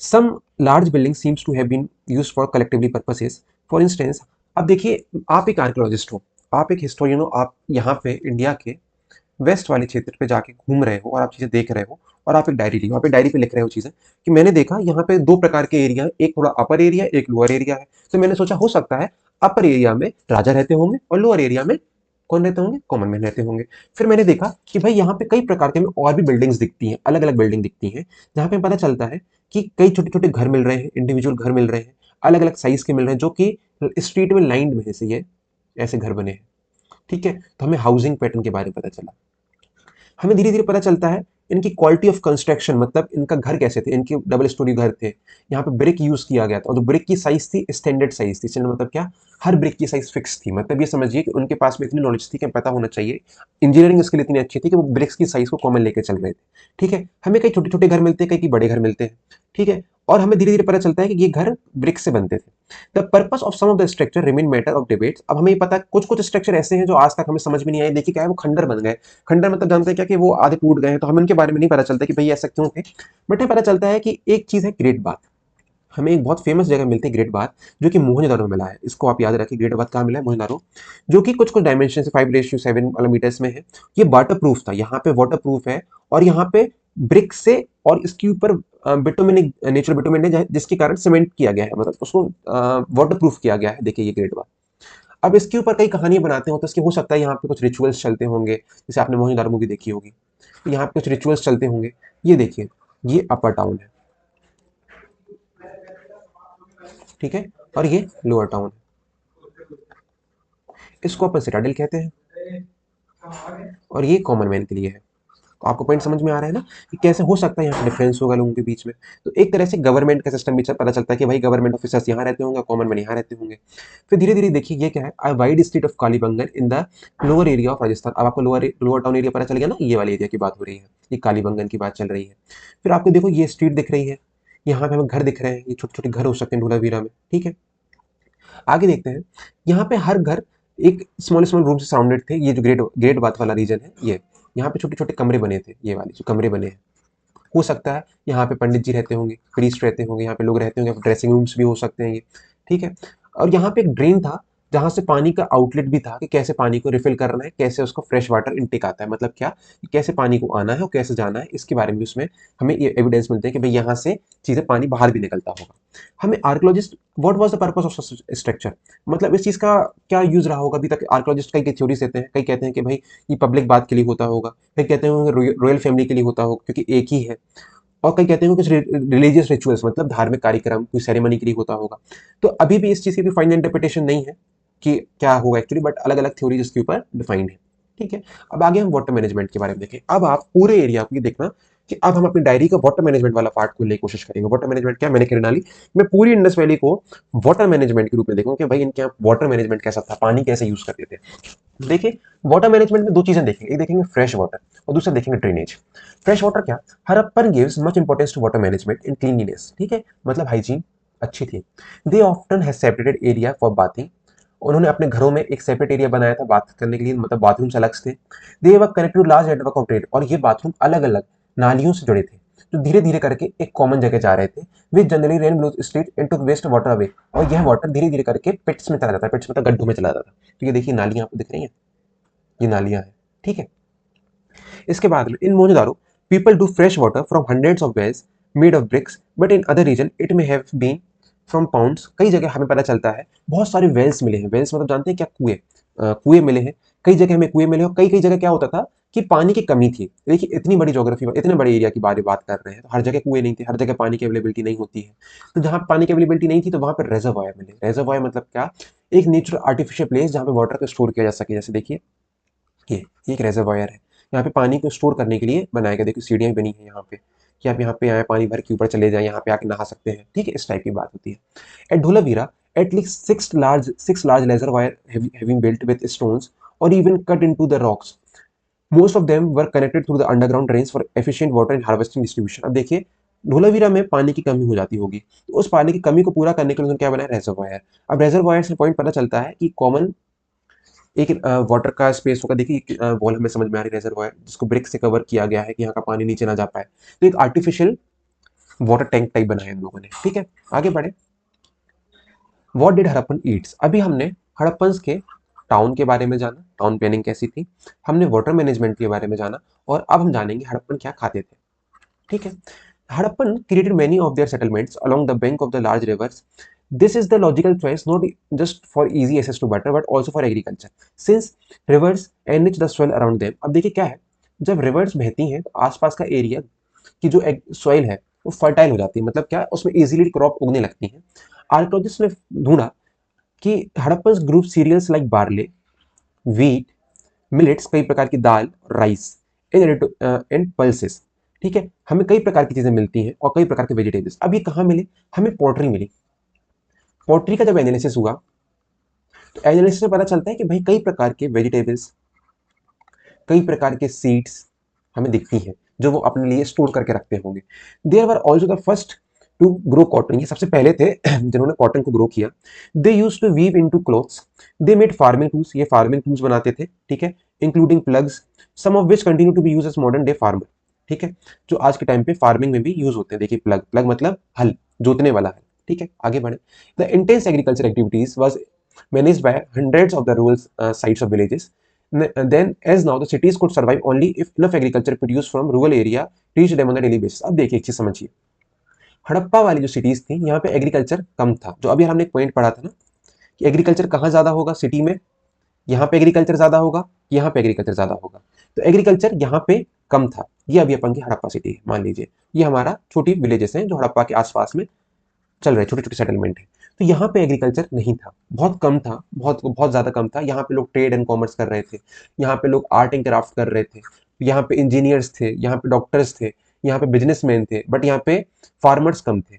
Some large building seems to have been used for collectively purposes, for instance. अब देखिए आप एक आर्कियोलॉजिस्ट हो, आप एक हिस्टोरियन हो, आप यहाँ पे इंडिया के वेस्ट वाले क्षेत्र पे जाके घूम रहे हो और आप चीज़ें देख रहे हो, और आप एक डायरी ली, आप एक डायरी पे लिख रहे हो चीज़ें कि मैंने देखा यहाँ पे दो प्रकार के एरिया है, एक थोड़ा अपर एरिया है, एक लोअर एरिया है। तो मैंने सोचा हो सकता है अपर एरिया में राजा रहते होंगे और लोअर एरिया में कौन रहते होंगे, कॉमन मैन रहते होंगे। फिर मैंने देखा कि भाई यहाँ पे कई प्रकार के हमें और भी बिल्डिंग्स दिखती हैं, अलग अलग बिल्डिंग दिखती हैं, जहाँ पे पता चलता है कि कई छोटे छोटे घर मिल रहे हैं, इंडिविजुअल घर मिल रहे हैं, अलग अलग साइज के मिल रहे हैं, जो कि स्ट्रीट में लाइन में से ये ऐसे घर बने हैं। ठीक है। तो हमें हाउसिंग पैटर्न के बारे में पता चला। हमें धीरे धीरे पता चलता है इनकी क्वालिटी ऑफ कंस्ट्रक्शन, मतलब इनका घर कैसे थे, इनके डबल स्टोरी घर थे, यहाँ पे ब्रिक यूज किया गया था, और जो ब्रिक की साइज थी स्टैंडर्ड साइज थी। स्टैंडर्ड मतलब क्या, हर ब्रिक की साइज फिक्स थी। मतलब ये समझिए कि उनके पास में इतनी नॉलेज थी कि पता होना चाहिए, इंजीनियरिंग स्किल इतनी अच्छी थी कि वो ब्रिक्स की साइज को कॉमन लेके चल रहे थे। ठीक है। हमें कई छोटे छोटे घर मिलते हैं, कई बड़े घर मिलते हैं। ठीक है। और हमें धीरे धीरे पता चलता है कि ये घर ब्रिक से बनते थे। The purpose of some of the structure remain matter of debates. अब हमें ये पता है कुछ कुछ स्ट्रक्चर ऐसे हैं जो आज तक हमें समझ में नहीं आए। देखिए क्या है, वो खंडर बन गए। खंडर मतलब जानते हैं क्या, कि वो आधे टूट गए हैं, तो हमें उनके बारे में नहीं पता चलता कि भाई ऐसा क्यों थे। बट हमें पता चलता है कि एक चीज है ग्रेट बाथ। हमें एक बहुत फेमस जगह मिलती है ग्रेट बाथ, जो कि मोहनजोदड़ो में मिला है। इसको आप याद रखिए, ग्रेट बाथ कहाँ मिला है, मोहनजोदड़ो, जो कि कुछ कुछ डायमेंशन से 5:7 वाला मीटर्स में है। ये वाटर प्रूफ था, यहाँ पे वाटर प्रूफ है, और यहाँ पे ब्रिक से, और इसके ऊपर बिटुमिन, नेचुरल बिटुमिन है, जिसके कारण सीमेंट किया गया है, मतलब उसको वाटर प्रूफ किया गया है। देखिए ये ग्रेट बाथ। अब इसके ऊपर कई कहानियां बनाते हो, तो इसके हो सकता है यहाँ पे कुछ रिचुअल्स चलते होंगे, जैसे आपने मोहनजोदड़ो मूवी देखी होगी, तो यहाँ पे कुछ रिचुअल्स चलते होंगे। ये देखिए, ये अपर टाउन है, ठीक है, और ये लोअर टाउन है। इसको अपन सिटाडेल कहते हैं, और ये कॉमन मैन के लिए है। तो आपको पॉइंट समझ में आ रहा है ना, कि कैसे हो सकता है यहाँ डिफरेंस होगा लोगों के बीच में। तो एक तरह से गवर्नमेंट का सिस्टम भी पता चलता है कि भाई गवर्नमेंट ऑफिसर्स यहाँ रहते होंगे, कॉमन मैन यहाँ रहते होंगे। फिर धीरे धीरे देखिए ये क्या है, अ wide street of Kalibangan in the lower area of Rajasthan. अब आपको लोअर लोअर टाउन एरिया पता चल गया ना, ये वाले एरिया की बात हो रही है, ये कालीबंगन की बात चल रही है। फिर आपको देखो ये स्ट्रीट दिख रही है, यहाँ पे हमें घर दिख रहे हैं, ये छोटे छोटे घर हो सकते हैं धोलावीरा में। ठीक है। आगे देखते हैं, यहाँ पे हर घर एक स्मॉल स्मॉल रूम से सराउंडेड थे। ये जो ग्रेट ग्रेट बाथ वाला रीजन है, ये यहाँ पे छोटे छोटे कमरे बने थे, ये वाले जो कमरे बने हैं। हो सकता है यहाँ पे पंडित जी रहते होंगे, प्रीस्ट रहते होंगे, यहाँ पे लोग रहते होंगे, ड्रेसिंग रूम्स भी हो सकते हैं ये। ठीक है। और यहाँ पे एक ड्रेन था, जहाँ से पानी का आउटलेट भी था, कि कैसे पानी को रिफिल करना है, कैसे उसको फ्रेश वाटर इनटेक आता है, मतलब क्या, कि कैसे पानी को आना है और कैसे जाना है, इसके बारे में भी उसमें हमें ये एविडेंस मिलते हैं कि भाई यहाँ से चीज़ें पानी बाहर भी निकलता होगा। हमें archaeologist, what was the purpose of structure, मतलब इस चीज़ का क्या यूज रहा होगा अभी तक। आर्कोलॉजिस्ट कई कई थ्योरीज देते हैं, कई कहते हैं कि भाई ये पब्लिक बात के लिए होता होगा, कई कहते हैं रॉयल फैमिली के लिए होता होगा क्योंकि एक ही है, और कई कहते हैं कुछ रिलीजियस रिचुअल्स, मतलब धार्मिक कार्यक्रम, कोई सेरेमनी के लिए होता होगा। तो अभी भी इस चीज़ की फाइनल इंटरप्रिटेशन नहीं है कि क्या होगा एक्चुअली, बट अलग अलग थ्योरीज इसके ऊपर डिफाइंड है। ठीक है। अब आगे हम वाटर मैनेजमेंट के बारे में देखें। अब आप पूरे एरिया को ये देखना कि अब हम अपनी डायरी का वाटर मैनेजमेंट वाला पार्ट को लेकर कोशिश करेंगे। वाटर मैनेजमेंट क्या, मैंने कहने डाली, मैं पूरी इंडस वैली को वाटर मैनेजमेंट के रूप में देखूंगा कि भाई इनके यहाँ वाटर मैनेजमेंट कैसा था, पानी कैसे यूज करते थे। देखिए वाटर मैनेजमेंट में दो चीजें देखेंगे, एक देखेंगे फ्रेश वाटर और दूसरा देखेंगे ड्रेनेज। फ्रेश वाटर क्या, Harappan gives much importance to water management in cleanliness. ठीक है, मतलब हाइजीन अच्छी थी। They often has separated area for bathing. उन्होंने अपने घरों में एक सेपरेट एरिया बनाया था बात करने के लिए, मतलब बाथरूम्स अलग थे। They were connected large network of drain, और ये बाथरूम अलग अलग नालियों से जुड़े थे, जो धीरे धीरे करके एक कॉमन जगह जा रहे थे। Which generally rain blue street into waste water away, और यह वाटर धीरे धीरे करके पिट्स में चला जाता है, पिट्स मतलब गड्ढों में चला जाता है। तो ये देखिए नालियां आपको दिख रही हैं, ये नालियां हैं। ठीक है। इसके बाद में in Mohenjodaro people do fresh water from hundreds of wells made of bricks, but in other region it may have been from ponds. कई जगह हमें पता चलता है बहुत सारे वेल्स मिले हैं। वेल्स मतलब जानते हैं क्या, कुएं, कुएं मिले हैं। कई जगह हमें कुएं मिले, और कई कई जगह क्या होता था कि पानी की कमी थी। देखिए इतनी बड़ी ज्योग्राफी, इतने बड़े एरिया की बात कर रहे हैं, तो हर जगह कुएं नहीं थे, हर जगह पानी की अवेलेबिलिटी नहीं होती है। तो जहाँ पानी की अवेलेबिलिटी नहीं थी, तो वहाँ पर रेजर्वायर मिले। रेजर्वायर मतलब क्या, एक नेचुरल आर्टिफिशियल प्लेस जहाँ पे वाटर को स्टोर किया जा सके। जैसे देखिए ये एक रेजर्वायर है, यहाँ पे पानी को स्टोर करने के लिए बनाया गया। देखिए सीढ़ियाँ बनी है यहाँ पे, कि आप यहाँ पे आए, पानी भर के ऊपर चले जाए, यहाँ पे आके नहा सकते हैं। ठीक है, इस टाइप की बात होती है। At Dholavira at least six large reservoir having built with stones और even cut into the rocks. Most of them were connected through the underground drains for efficient water and harvesting distribution. अब देखिए धोलावीरा में पानी की कमी हो जाती होगी, तो उस पानी की कमी को पूरा करने के लिए उन्होंने क्या बनाया, रेजरवायर। अब रेजरवायर से पॉइंट पता चलता है कि कॉमन एक वाटर का स्पेस होगा। देखिए वॉल हमें समझ में आ रही है, रेजरवायर जिसको ब्रिक से कवर किया गया है कि यहाँ का पानी नीचे ना जा पाए, तो एक आर्टिफिशियल वाटर टैंक टाइप बनाया इन लोगों ने। ठीक है, आगे बढ़े। What did Harappan Yeats. अभी हमने हड़प्पन के टाउन के बारे में जाना, टाउन प्लानिंग कैसी थी, हमने वाटर मैनेजमेंट के बारे में जाना, और अब हम जानेंगे हड़प्पन क्या खाते थे। ठीक है, Harappan created many of their settlements along the bank of the large rivers. This is the logical choice not just for easy access to water but also for agriculture since rivers enrich the soil around them. अब देखिए क्या है, जब reverse बहती हैं तो आसपास का एरिया की जो सॉइल है वो फर्टाइल हो जाती है, मतलब क्या, उसमें इजीली क्रॉप उगने लगती है। आर्कोलॉजिस्ट ने ढूंढा कि Harappan group cereals like barley, wheat, millets, कई प्रकार की दाल, राइस एंड पल्सेस। ठीक है, हमें कई प्रकार की चीजें मिलती हैं और कई प्रकार के वेजिटेबल्स। अब ये कहाँ मिले, हमें पोल्ट्री मिली। पोल्ट्री का जब एनालिसिस हुआ तो एनालिसिस में पता चलता है कि भाई कई प्रकार के वेजिटेबल्स, कई प्रकार के सीड्स हमें दिखती हैं जो वो अपने लिए स्टोर करके रखते होंगे। There were also the first to grow cotton. ये सबसे पहले थे जिन्होंने कॉटन को ग्रो किया। They use to weave into clothes. They made farming tools. ये फार्मिंग टूल्स बनाते थे। ठीक है, including ploughs, some of which continue to be use as modern day farmer. ठीक है, जो आज के टाइम पे फार्मिंग में भी यूज होते हैं। देखिए प्लग, प्लग मतलब हल, जोतने वाला हल। ठीक है, आगे बढ़े। The intense agriculture activities was managed by hundreds of the rural sites of villages. Then, as now, the cities could survive only if enough agriculture produced from rural area reached them on a daily basis। अब देखिए एक चीज समझिए, हड़प्पा वाली जो cities थी यहाँ पे एग्रीकल्चर कम था। जो अभी हमने एक पॉइंट पढ़ा था ना कि एग्रीकल्चर कहाँ ज्यादा होगा, सिटी में। यहाँ पे एग्रीकल्चर ज्यादा होगा, यहाँ पे एग्रीकल्चर ज्यादा होगा। तो एग्रीकल्चर यहाँ पे कम था। ये अभी अपन की हड़प्पा सिटी है, मान लीजिए ये हमारा छोटी विलेजेस हैं जो हड़प्पा के आसपास में चल रहे, छोटे छोटे सेटलमेंट है। तो यहाँ पे एग्रीकल्चर नहीं था, बहुत कम था, बहुत बहुत ज्यादा कम था। यहाँ पे लोग ट्रेड एंड कॉमर्स कर रहे थे, यहाँ पे लोग आर्ट एंड क्राफ्ट कर रहे थे, यहाँ पे इंजीनियर्स थे, यहाँ पे डॉक्टर्स थे, यहाँ पे बिजनेसमैन थे, बट यहाँ पे फार्मर्स कम थे।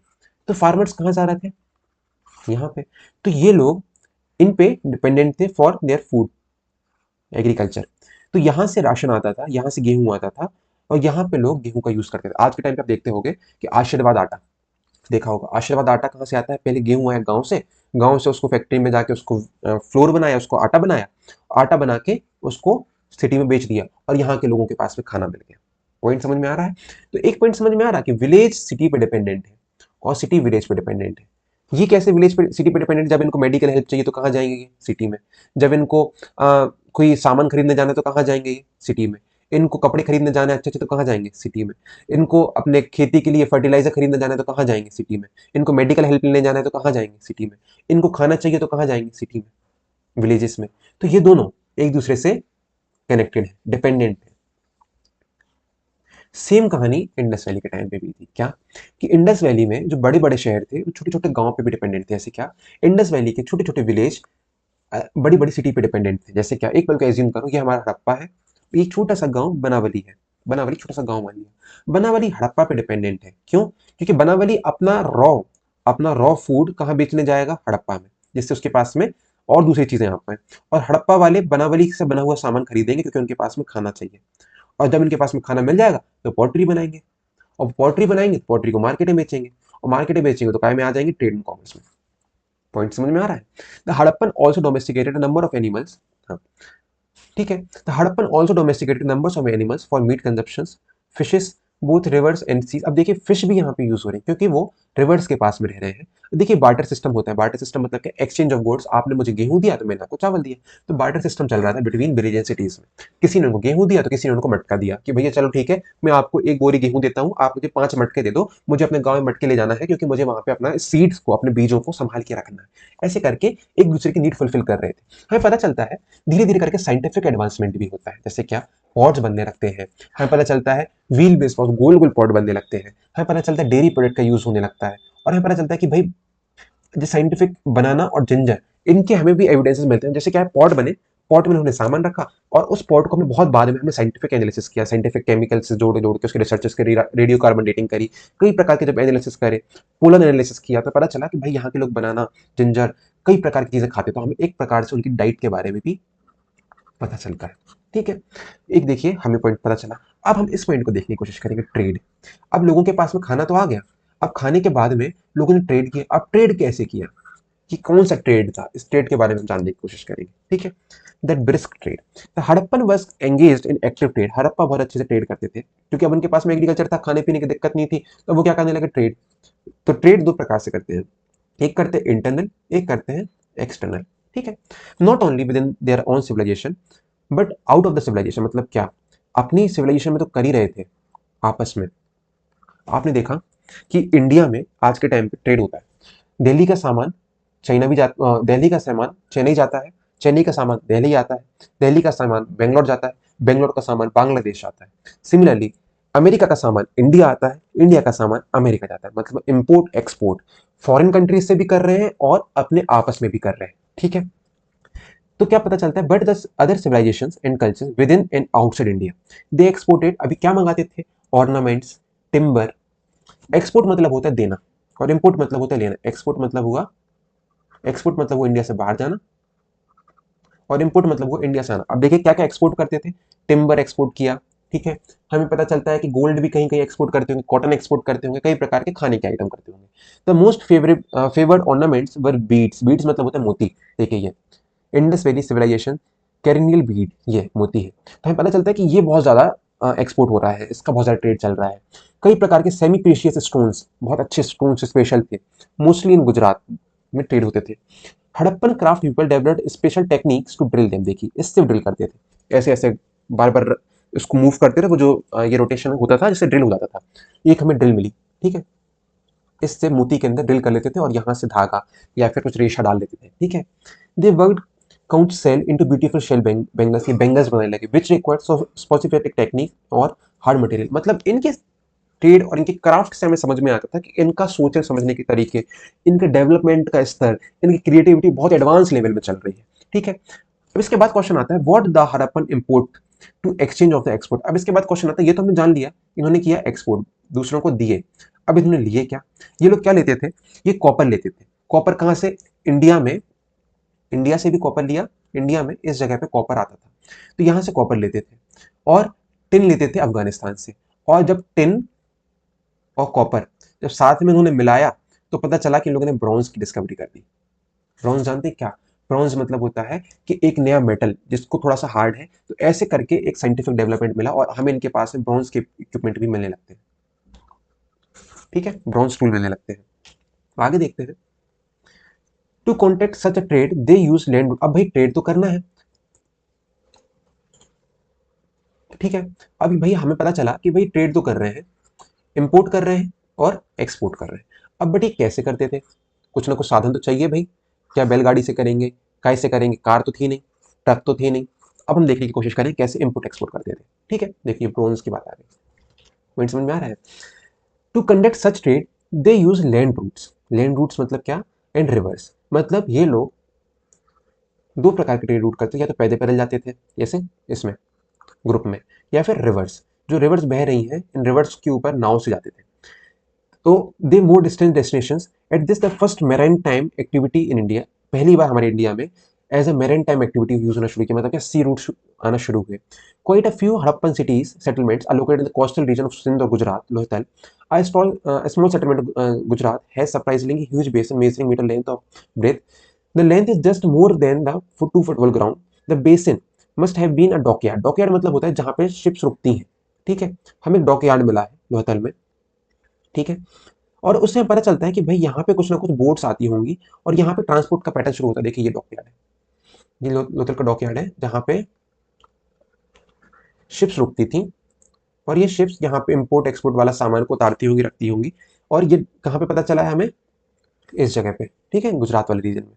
तो फार्मर्स कहाँ जा रहे थे, यहाँ पे। तो ये लोग इन पे डिपेंडेंट थे फॉर देयर फूड, एग्रीकल्चर। तो यहाँ से राशन आता था, यहाँ से गेहूं आता था, और यहाँ पे लोग गेहूं का यूज करते थे। आज के टाइम पे आप देखते होंगे कि आशीर्वाद आटा देखा होगा। आशीर्वाद आटा कहाँ से आता है, पहले गेहूं आया गांव से, गांव से उसको फैक्ट्री में जाके उसको फ्लोर बनाया, उसको आटा बनाया, आटा बना के उसको सिटी में बेच दिया, और यहाँ के लोगों के पास में खाना मिल गया। पॉइंट समझ में आ रहा है। तो एक पॉइंट समझ में आ रहा है कि विलेज सिटी पे डिपेंडेंट है और सिटी विलेज पे डिपेंडेंट है। ये कैसे विलेज पे सिटी पे डिपेंडेंट, जब इनको मेडिकल हेल्प चाहिए तो कहाँ जाएंगे ये, सिटी में। जब इनको कोई सामान खरीदने जाना है तो कहाँ जाएंगे ये, सिटी में। इनको कपड़े खरीदने जाना है अच्छे अच्छे तो कहाँ जाएंगे, सिटी में। इनको अपने खेती के लिए फर्टिलाइजर खरीदने जाना है तो कहाँ जाएंगे, सिटी में। इनको मेडिकल हेल्प लेने जाना है तो कहाँ जाएंगे, सिटी में। इनको खाना चाहिए तो कहाँ जाएंगे, सिटी में, विलेजेस में। तो ये दोनों एक दूसरे से कनेक्टेड है, डिपेंडेंट है। सेम कहानी इंडस वैली के टाइम पे भी थी। क्या, कि इंडस वैली में जो बड़े बड़े शहर थे वो छोटे छोटे गांव पे भी डिपेंडेंट थे। ऐसे क्या, इंडस वैली के छोटे छोटे विलेज बड़ी बड़ी सिटी पे डिपेंडेंट थे। जैसे क्या, एक पल को एज्यूम करो ये हमारा हड़प्पा है, एक छोटा सा गांव बनावली है, बनावली छोटा सा गांव मान लिया, बनावली हड़प्पा पे डिपेंडेंट है। क्यों, क्योंकि बनावली अपना रॉ फूड कहाँ बेचने जाएगा, हड़प्पा में, जिससे उसके पास में और दूसरी चीजें यहाँ पे। और हड़प्पा वाले बनावली से बना हुआ सामान खरीदेंगे क्योंकि उनके पास में खाना चाहिए। और जब इनके पास में खाना मिल जाएगा तो पॉल्ट्री बनाएंगे, और पॉल्ट्री बनाएंगे तो पॉल्ट्री को मार्केट में बेचेंगे, और मार्केट में बेचेंगे तो काय में आ जाएंगे, ट्रेड एंड कॉमर्स में। पॉइंट समझ में आ रहा है। The Harappan also domesticated number of animals. हाँ, ठीक है। The Harappan also domesticated numbers of animals for meat consumption, fishes, both rivers and seas. अब देखिए फिश भी यहाँ पे यूज हो रहे हैं क्योंकि वो रिवर्स के पास में रह रहे हैं। देखिए बार्टर सिस्टम होता है, बार्टर सिस्टम मतलब क्या, एक्सचेंज ऑफ गुड्स। आपने मुझे गेहूं दिया तो मैंने आपको चावल दिया। तो बार्टर सिस्टम चल रहा था बिटवीन विलेज एंड सिटीज में। किसी ने उनको गेहूं दिया तो किसी ने उनको मटका दिया कि भैया चलो ठीक है, मैं आपको एक बोरी गेहूं देता हूँ, आप मुझे 5 मटके दे दो, मुझे अपने गाँव में मटके ले जाना है क्योंकि मुझे वहां पे अपना सीड्स को, अपने बीजों को संभाल के रखना है। ऐसे करके एक दूसरे की नीड फुलफिल कर रहे थे। हमें पता चलता है धीरे धीरे करके साइंटिफिक एडवांसमेंट भी होता है। जैसे क्या, पॉट्स बनने लगते हैं। हमें पता चलता है व्हील बेस पॉट, गोल गोल पॉट बनने लगते हैं। हमें पता चलता है डेयरी प्रोडक्ट का यूज होने लगता है। और हमें पता चलता है कि भाई जो साइंटिफिक बनाना और जिंजर, इनके हमें भी एविडेंसेस मिलते हैं। जैसे क्या है, पॉट बने, पॉट में उन्होंने सामान रखा, और उस पॉट को हमने बहुत बाद में हमने साइंटिफिक एनालिसिस किया, साइंटिफिक केमिकल से जोड़ जोड़ के उसके रिसर्चेस करी, रेडियो कार्बन डेटिंग करी, कई प्रकार के जब एनालिसिस करे, पोलर एनालिसिस किया, तो पता चला कि भाई यहाँ के लोग बनाना, जिंजर, कई प्रकार की चीजें खाते। तो हमें एक प्रकार से उनकी डाइट के बारे में भी पता चलता है। ठीक है, एक देखिए हमें पॉइंट पता चला। अब हम इस पॉइंट को देखने की कोशिश करेंगे, ट्रेड। अब लोगों के पास में खाना तो आ गया, अब खाने के बाद में लोगों ने ट्रेड किया। अब ट्रेड कैसे किया, कि कौन सा ट्रेड था, इस ट्रेड के बारे में जानने की कोशिश करेंगे। ठीक है, that brisk trade. The Harappan was engaged in active trade. Harappa बहुत अच्छे से ट्रेड करते थे, क्योंकि अब उनके पास में एग्रीकल्चर था, खाने पीने की दिक्कत नहीं थी, तो वो क्या करने लगे, ट्रेड। तो ट्रेड दो प्रकार से करते हैं, एक करते हैं इंटरनल, एक करते हैं एक्सटर्नल। ठीक है, not only within their own civilization but out of the civilization. मतलब क्या, अपनी सिविलाइजेशन में तो कर ही रहे थे आपस में। आपने देखा कि इंडिया में आज के टाइम पे ट्रेड होता है, दिल्ली का सामान चाइना भी जाता, दिल्ली का सामान चेन्नई जाता है, चेन्नई का सामान दिल्ली आता है, दिल्ली का सामान बेंगलोर जाता है, बेंगलोर का सामान बांग्लादेश आता है। सिमिलरली अमेरिका का सामान इंडिया आता है, इंडिया का सामान अमेरिका जाता है। मतलब इंपोर्ट एक्सपोर्ट फॉरेन कंट्रीज से भी कर रहे हैं और अपने आपस में भी कर रहे हैं। ठीक है, तो क्या पता चलता है, but the other civilizations and cultures within and outside India they exported. अभी क्या मंगाते थे, ऑर्नामेंट्स, टिम्बर। एक्सपोर्ट मतलब होता है देना, और इंपोर्ट मतलब होता है लेना। एक्सपोर्ट मतलब हुआ इंडिया से बाहर जाना, और इंपोर्ट मतलब हुआ इंडिया से आना। अब देखिए क्या क्या एक्सपोर्ट करते थे, टिम्बर एक्सपोर्ट किया। ठीक है, हमें पता चलता है कि गोल्ड भी कहीं कहीं एक्सपोर्ट करते होंगे, कॉटन एक्सपोर्ट करते होंगे, कई प्रकार के खाने के आइटम करते होंगे। The most favoured ornaments were beads. Beads मतलब होता है मोती। देखिए ये इंडस वैली सिविलाइजेशन कैरिनियल बीड, ये मोती है। तो हमें पता चलता है कि ये बहुत ज़्यादा एक्सपोर्ट हो रहा है, इसका बहुत ज़्यादा ट्रेड चल रहा है। कई प्रकार के सेमी प्रीशियस स्टोन्स, बहुत अच्छे स्टोन्स स्पेशल थे, मोस्टली इन गुजरात में ट्रेड होते थे। Harappan craft people developed special techniques to drill them. देखिए इससे ड्रिल करते थे, ऐसे ऐसे बार बार इसको मूव करते थे, वो जो ये रोटेशन होता था जिससे ड्रिल हो जाता था। एक हमें ड्रिल मिली, ठीक है, इससे मोती के अंदर ड्रिल कर लेते थे और यहाँ से धागा या फिर कुछ रेशा डाल लेते थे। ठीक है, they worked conch shell into beautiful shell bangles, ये बैंगल्स बनाने लगे, which required so specific technique और हार्ड मटेरियल। मतलब इनके ट्रेड और इनके क्राफ्ट से हमें समझ में आता था कि इनका सोचने समझने के तरीके, इनके डेवलपमेंट का स्तर, इनकी क्रिएटिविटी बहुत एडवांस लेवल में चल रही है। ठीक है, अब इसके बाद क्वेश्चन आता है, what the Harappan import to exchange of the export. अब इसके बाद क्वेश्चन आता है, ये तो हमने जान लिया, इन्होंने किया एक्सपोर्ट, दूसरों को दिए। अब इन्होंने लिए क्या, ये लोग क्या लेते थे, ये कॉपर लेते थे। कॉपर कहाँ से, इंडिया में, इंडिया से भी कॉपर लिया। इंडिया में इस जगह पे कॉपर आता था, तो यहाँ से कॉपर लेते थे। और टिन लेते थे अफगानिस्तान से। और जब टिन और कॉपर जब साथ में उन्होंने मिलाया, तो पता चला कि इन लोगों ने ब्रॉन्ज की डिस्कवरी कर दी। ब्रॉन्ज जानते हैं क्या, ब्रॉन्ज मतलब होता है कि एक नया मेटल जिसको थोड़ा सा हार्ड है, तो ऐसे करके एक साइंटिफिक डेवलपमेंट मिला और हमें इनके पास में ब्रॉन्ज के इक्विपमेंट भी मिलने लगते हैं। ठीक है, ब्रॉन्ज टूल मिलने लगते हैं। तो आगे देखते हैं, to contact such a trade they use land. अब भाई ट्रेड तो करना है, ठीक है, अभी भाई हमें पता चला कि भाई ट्रेड तो कर रहे हैं, इंपोर्ट कर रहे हैं और एक्सपोर्ट कर रहे हैं। अब बट ये कैसे करते थे, कुछ ना कुछ साधन तो चाहिए भाई। क्या बैलगाड़ी से करेंगे, कैसे करेंगे, कार तो थी नहीं, ट्रक तो थी नहीं। अब हम देखने की कोशिश करें कैसे इंपोर्ट एक्सपोर्ट करते थे। ठीक है, देखिए ब्रोंज की बात आ गई, पॉइंट समझ में आ रहा है। To conduct such trade they use land routes. Land routes मतलब क्या, एंड रिवर्स। मतलब ये लोग दो प्रकार के ट्रेड रूट करते थे, या तो पैदल पैदल जाते थे जैसे इसमें ग्रुप में, या फिर रिवर्स, जो रिवर्स बह रही हैं इन रिवर्स के ऊपर नाव से जाते थे। तो they more distance destinations at this the first maritime activity in India. पहली बार हमारे इंडिया में as a maritime activity use होना शुरू किया, मतलब क्या सी रूट आना शुरू हुए। Quite a few Harappan cities settlements are located in the coastal region of Sindh और Gujarat लोहतल। A small settlement Gujarat has surprisingly huge basin measuring meter length of breadth. The length is just more than the 2 football ground. The basin must have been a dockyard. Dockyard मतलब होता है जहाँ पे ships रुकती हैं। ठीक है, हमें डॉकयार्ड मिला है लोहतल में। ठीक है, और उससे हमें पता चलता है कि भाई यहाँ पे कुछ ना कुछ बोट्स आती होंगी और यहाँ पे ट्रांसपोर्ट का पैटर्न शुरू होता है। देखिए ये डॉकयार्ड है, ये लोथल का डॉकयार्ड है जहाँ पे शिप्स रुकती थी, और ये शिप्स यहाँ पे इंपोर्ट एक्सपोर्ट वाला सामान को उतारती होंगी, रखती होंगी। और ये कहाँ पे पता चला है हमें, इस जगह पे। ठीक है, गुजरात वाले रीजन में।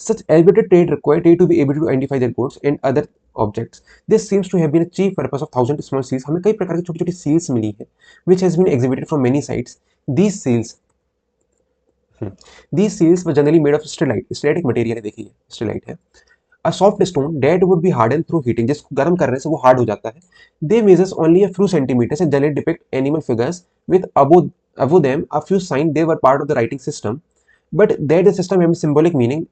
Such elevated trade required trade to be able to identify their goods and other objects. This seems to have been a chief purpose of thousands small seals. हमें कई प्रकार की छोटी छोटी seals मिली है, which has been exhibited from many sites. These seals These seals were generally made of stellite. Stellite एक material है, देखिए stellite है। A soft stone that would be hardened through heating, जिसको गर्म करने से वो हार्ड हो जाता है। They measures only a few centimeters and generally depict animal figures with above them a few signs they were part of the writing system, but that the system have symbolic meaning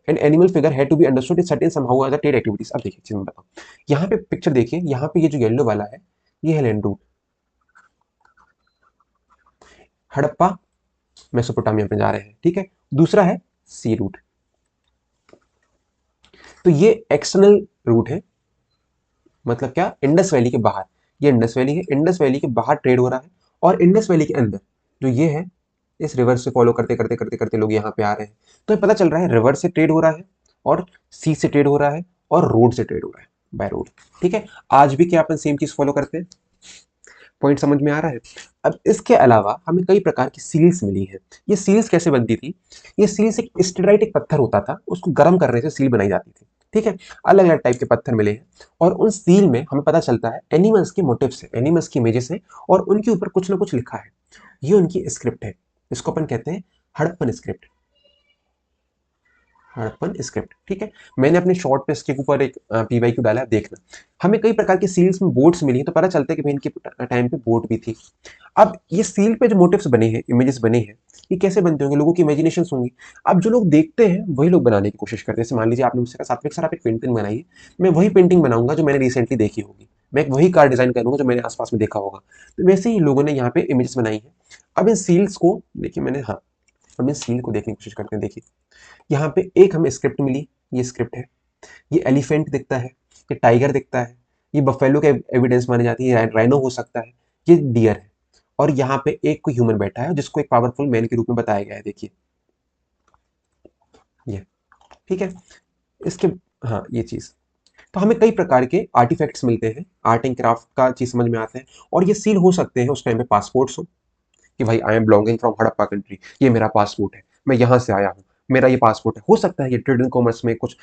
and animal figure had to be understood in certain somehow as a trade activities. अब देखिए चीज मैं बताऊं, यहाँ पे picture देखिए, यहाँ पे ये जो येलो वाला है ये है लैंड रूट, हड़प्पा मेसोपोटामिया में जा रहे हैं, ठीक है। दूसरा है सी रूट, तो ये एक्सटर्नल रूट है, मतलब क्या, इंडस वैली के बाहर, ये इंडस वैली है, इंडस वैली के बाहर ट्रेड हो रहा है, और इंडस वैली के अंदर जो ये है, इस रिवर से फॉलो करते करते करते करते लोग यहाँ पे आ रहे हैं। तो पता चल रहा है रिवर से ट्रेड हो रहा है, और सी से ट्रेड हो रहा है, और रोड से ट्रेड हो रहा है, बाय रोड, ठीक है। आज भी क्या अपन सेम चीज फॉलो करते हैं, पॉइंट समझ में आ रहा है। अब इसके अलावा हमें कई प्रकार की सील्स मिली है। ये सील्स कैसे बनती थी, ये सील्स एक स्टेराइट एक पत्थर होता था, उसको गर्म करने से सील बनाई जाती थी, ठीक है। अलग अलग टाइप के पत्थर मिले हैं, और उन सील में हमें पता चलता है एनिमल्स के मोटिव्स है, एनिमल्स की इमेजेस हैं, और उनके ऊपर कुछ ना कुछ लिखा है। ये उनकी स्क्रिप्ट है, इसको अपन कहते हैं हड़प्पन स्क्रिप्ट, हड़प्पन स्क्रिप्ट, ठीक है। मैंने अपने शॉर्ट पे इसके ऊपर एक PYQ डाला है, देखना। हमें कई प्रकार की सील्स में बोट्स मिली है, तो पता चलता है कि भाई इनके टाइम पे बोट भी थी। अब ये सील पे जो मोटिव्स बने हैं, इमेजेस बने हैं, ये कैसे बनते होंगे, लोगों की इमेजिनेशन होंगी। अब जो लोग देखते हैं वही लोग बनाने की कोशिश करते हैं। जैसे मान लीजिए आपने मुझसे कहा सात्विक सर आप एक पेंटिंग बनाइए, मैं वही पेंटिंग बनाऊंगा जो मैंने रिसेंटली देखी होगी, मैं एक वही कार डिजाइन करूंगा जो मैंने आसपास में देखा होगा। तो वैसे ही लोगों ने यहाँ पे इमेजेस बनाई है। अब इन सील्स को देखिए मैंने, हाँ, अब इन सील को देखने की कोशिश करते हैं। देखिए यहाँ पे एक हमें स्क्रिप्ट मिली, ये स्क्रिप्ट है, ये एलिफेंट दिखता है, ये टाइगर दिखता है, ये बफेलो के एविडेंस मानी जाती है, राइनो हो सकता है, ये डियर है, और यहाँ पे एक कोई ह्यूमन बैठा है जिसको एक पावरफुल मैन के रूप में बताया गया है, देखिए ये, ठीक है। इसके, हाँ ये चीज, तो हमें कई प्रकार के आर्टिफैक्ट्स मिलते हैं, आर्ट एंड क्राफ्ट का चीज समझ में आते हैं, और ये सील हो सकते हैं उस टाइम पे पासपोर्ट्स हो, कि भाई I am belonging from Harappa country, ये मेरा पासपोर्ट है, मैं यहाँ से आया हूँ, मेरा ये पासपोर्ट है। हो सकता है ये ट्रेड एंड कॉमर्स में कुछ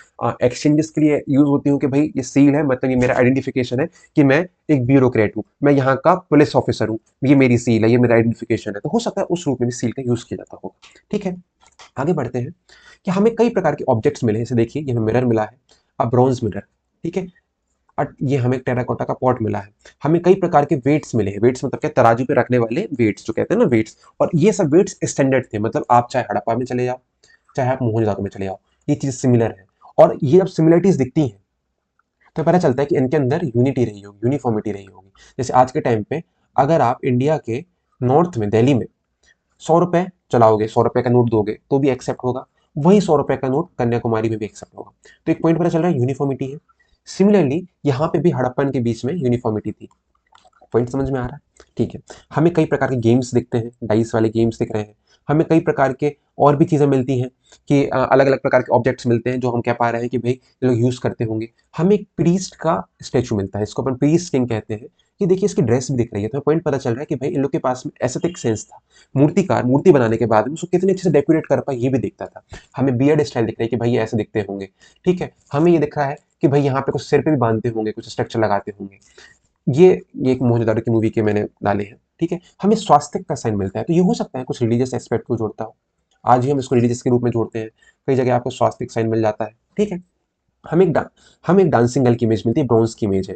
एक्सचेंजेस के लिए यूज होती हूँ, कि भाई ये सील है, मतलब ये मेरा आइडेंटिफिकेशन है कि मैं एक ब्यूरोक्रेट हूँ, मैं यहाँ का पुलिस ऑफिसर हूँ, ये मेरी सील है, ये मेरा आइडेंटिफिकेशन है। तो हो सकता है उस रूप में भी सील का यूज किया जाता होगा, ठीक है। आगे बढ़ते हैं कि हमें कई प्रकार के ऑब्जेक्ट्स मिले हैं। जैसे देखिए ये हमें मिरर मिला है, अब ब्रॉन्ज मिरर, ठीक है। ये हमें टेराकोटा का पॉट मिला है। हमें कई प्रकार के वेट्स मिले हैं, वेट्स मतलब क्या, तराजू पे रखने वाले वेट्स जो कहते हैं ना, वेट्स, और ये सब वेट्स स्टैंडर्ड थे, मतलब आप चाहे हड़प्पा में चले जाओ, चाहे आप मोहनजोदड़ो में चले जाओ, ये चीज सिमिलर है। और ये जब सिमिलरिटीज दिखती हैं तो पता चलता है कि इनके अंदर यूनिटी रही होगी, यूनिफॉर्मिटी रही होगी। जैसे आज के टाइम पे अगर आप इंडिया के नॉर्थ में, दिल्ली में 100 रुपए चलाओगे, 100 रुपए का नोट दोगे तो भी एक्सेप्ट होगा, वही 100 रुपए का नोट कन्याकुमारी में भी एक्सेप्ट होगा। तो एक पॉइंट पता चल रहा है, यूनिफॉर्मिटी है। सिमिलरली यहाँ पे भी हड़प्पन के बीच में यूनिफॉर्मिटी थी। पॉइंट समझ में आ रहा है, ठीक है। हमें कई प्रकार के गेम्स दिखते हैं, डाइस वाले गेम्स दिख रहे हैं। हमें कई प्रकार के और भी चीज़ें मिलती हैं, कि अलग अलग प्रकार के ऑब्जेक्ट्स मिलते हैं जो हम कह पा रहे हैं कि भाई ये लोग यूज़ करते होंगे। हमें एक प्रीस्ट का स्टैचू मिलता है, इसको अपन प्रीस्ट किंग कहते हैं। कि देखिए इसकी ड्रेस भी दिख रही है, तो पॉइंट पता चल रहा है कि भाई इन लोग के पास में एस्थेटिक सेंस था। मूर्तिकार मूर्ति बनाने के बाद में उसको कितने अच्छे से डेकोरेट कर पाए ये भी दिखता था। हमें बियर्ड स्टाइल दिख रही है कि भाई ये ऐसे दिखते होंगे, ठीक है। हमें ये दिख रहा है कि भाई यहाँ पे कुछ सिर पे भी बांधते होंगे, कुछ स्ट्रक्चर लगाते होंगे। ये एक मोहनजोदड़ो की मूवी के मैंने डाले हैं, ठीक है। हमें स्वास्तिक का साइन मिलता है, तो ये हो सकता है कुछ रिलीजियस एस्पेक्ट को जोड़ता हो। आज भी हम इसको रिलीजियस के रूप में जोड़ते हैं, कई जगह आपको स्वास्तिक साइन मिल जाता है, ठीक है। हमें एक डांसिंग गर्ल की इमेज मिलती है, ब्रॉन्ज की इमेज है,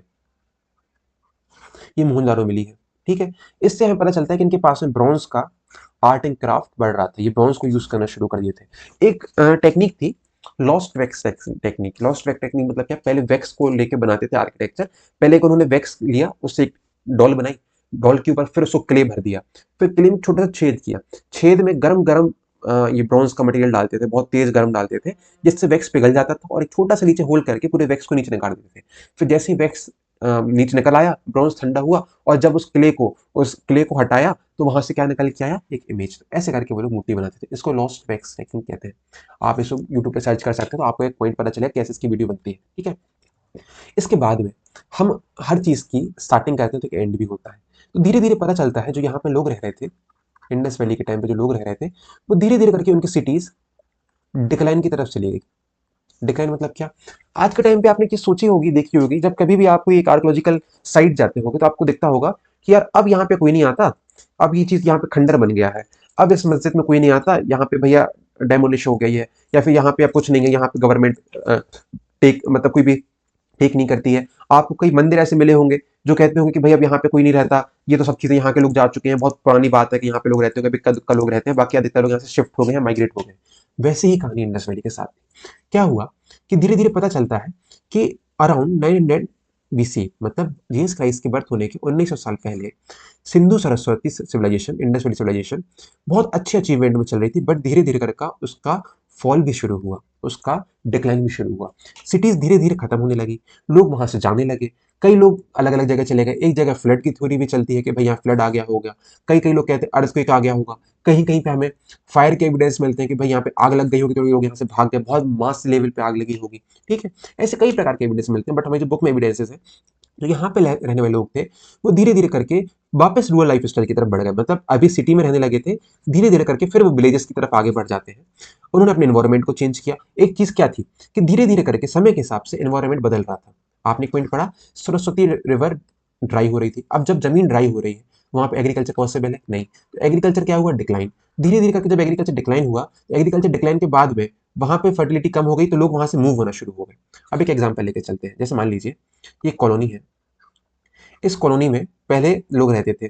ये मोहनजोदड़ो मिली है, ठीक है। इससे हमें पता चलता है कि इनके पास में ब्रॉन्ज का आर्ट एंड क्राफ्ट बढ़ रहा था, ये ब्रॉन्ज को यूज करना शुरू कर दिए थे। एक टेक्निक थी lost wax technique. Lost wax technique मतलब क्या, पहले वैक्स को लेके बनाते थे आर्किटेक्चर। पहले उन्होंने वैक्स लिया, उससे एक डॉल बनाई, डॉल के ऊपर फिर उसको क्ले भर दिया, फिर क्ले में छोटा सा छेद किया, छेद में गरम गरम ये ब्रॉन्ज का मटेरियल डालते थे, बहुत तेज गर्म डालते थे, जिससे वैक्स पिघल जाता था, और एक छोटा सा नीचे होल करके पूरे वैक्स को नीचे निकाल देते थे। फिर जैसे ही वैक्स नीचे निकल आया, ब्रॉन्ज ठंडा हुआ, और जब उस क्ले को हटाया तो वहां से क्या निकल के आया, एक इमेज। ऐसे करके वो लोग मूर्ति बनाते थे, इसको लॉस्ट वैक्स टेक्निक कहते हैं। आप इसको यूट्यूब पे सर्च कर सकते हो, तो आपको एक पॉइंट पता चलेगा कैसे इसकी वीडियो बनती है, ठीक है। इसके बाद में हम हर चीज की स्टार्टिंग करते हैं तो एक एंड भी होता है। तो धीरे धीरे पता चलता है जो यहाँ पे लोग रह रहे थे, इंडस वैली के टाइम पे जो लोग रह रहे थे, वो धीरे धीरे करके उनकी सिटीज डिक्लाइन की तरफ चली गई। डिक्लाइन मतलब क्या, आज के टाइम पे आपने चीज सोची होगी, देखी होगी, जब कभी भी आप कोई एक आर्कोलॉजिकल साइट जाते होगे तो आपको दिखता होगा कि यार अब यहाँ पे कोई नहीं आता, अब ये चीज यहाँ पे खंडर बन गया है, अब इस मस्जिद में कोई नहीं आता, यहाँ पे भैया डेमोलिश हो गई है, या फिर यहाँ पे अब कुछ नहीं है, यहाँ पे गवर्नमेंट टेक मतलब कोई भी टेक नहीं करती है। आपको कई मंदिर ऐसे मिले होंगे जो कहते होंगे कि भाई अब यहाँ पे कोई नहीं रहता, ये तो सब चीज़ें यहाँ के लोग जा चुके हैं, बहुत पुरानी बात है कि यहाँ पे लोग रहते होंगे, इक्का दुक्का लोग रहते हैं, बाकी अधिकतर लोग यहाँ से शिफ्ट हो गए हैं, माइग्रेट हो गए हैं। वैसे ही कहानी इंडस वैली के साथ क्या हुआ कि धीरे धीरे पता चलता है कि अराउंड 900 बीसी, मतलब जीसस क्राइस्ट की बर्थ होने के 1900 साल पहले Sindhu Saraswati civilization, Indus valley civilization बहुत अच्छे अचीवमेंट में चल रही थी, बट धीरे धीरे करके उसका फॉल भी शुरू हुआ, उसका डिक्लाइन भी शुरू हुआ। सिटीज धीरे धीरे खत्म होने लगी, लोग वहां से जाने लगे, कई लोग अलग अलग जगह चले गए। एक जगह फ्लड की थ्योरी भी चलती है कि भाई यहाँ फ्लड आ गया होगा, कई कई लोग कहते हैं अर्थक्वेक आ गया होगा, कहीं कहीं पे हमें फायर के एविडेंस मिलते हैं कि भाई यहाँ पे आग लग गई होगी तो लोग यहाँ से भाग गए, बहुत मास लेवल पे आग लगी होगी। ठीक है, ऐसे कई प्रकार के एविडेंस मिलते हैं, बट हमें जो बुक में एविडेंसेस है, जो यहाँ पे रहने वाले लोग थे, वो धीरे धीरे करके वापस रूरल लाइफ स्टाइल की तरफ बढ़ गए। मतलब अभी सिटी में रहने लगे थे, धीरे धीरे करके फिर वो विलेजेस की तरफ आगे बढ़ जाते हैं। उन्होंने अपने एनवायरमेंट को चेंज किया। एक चीज क्या थी कि धीरे धीरे करके समय के हिसाब से एनवायरमेंट बदल रहा था। आपने एक पॉइंट पढ़ा, सरस्वती रिवर ड्राई हो रही थी। अब जब जमीन ड्राई हो रही है, वहां पे एग्रीकल्चर पॉसिबल है नहीं, तो एग्रीकल्चर क्या हुआ, डिक्लाइन। धीरे धीरे करके जब एग्रीकल्चर डिक्लाइन हुआ, एग्रीकल्चर डिक्लाइन के बाद में वहां पे फर्टिलिटी कम हो गई, तो लोग वहां से मूव होना शुरू हो गए। अब एक एग्जाम्पल लेके चलते हैं, जैसे मान लीजिए ये कॉलोनी है, इस कॉलोनी में पहले लोग रहते थे,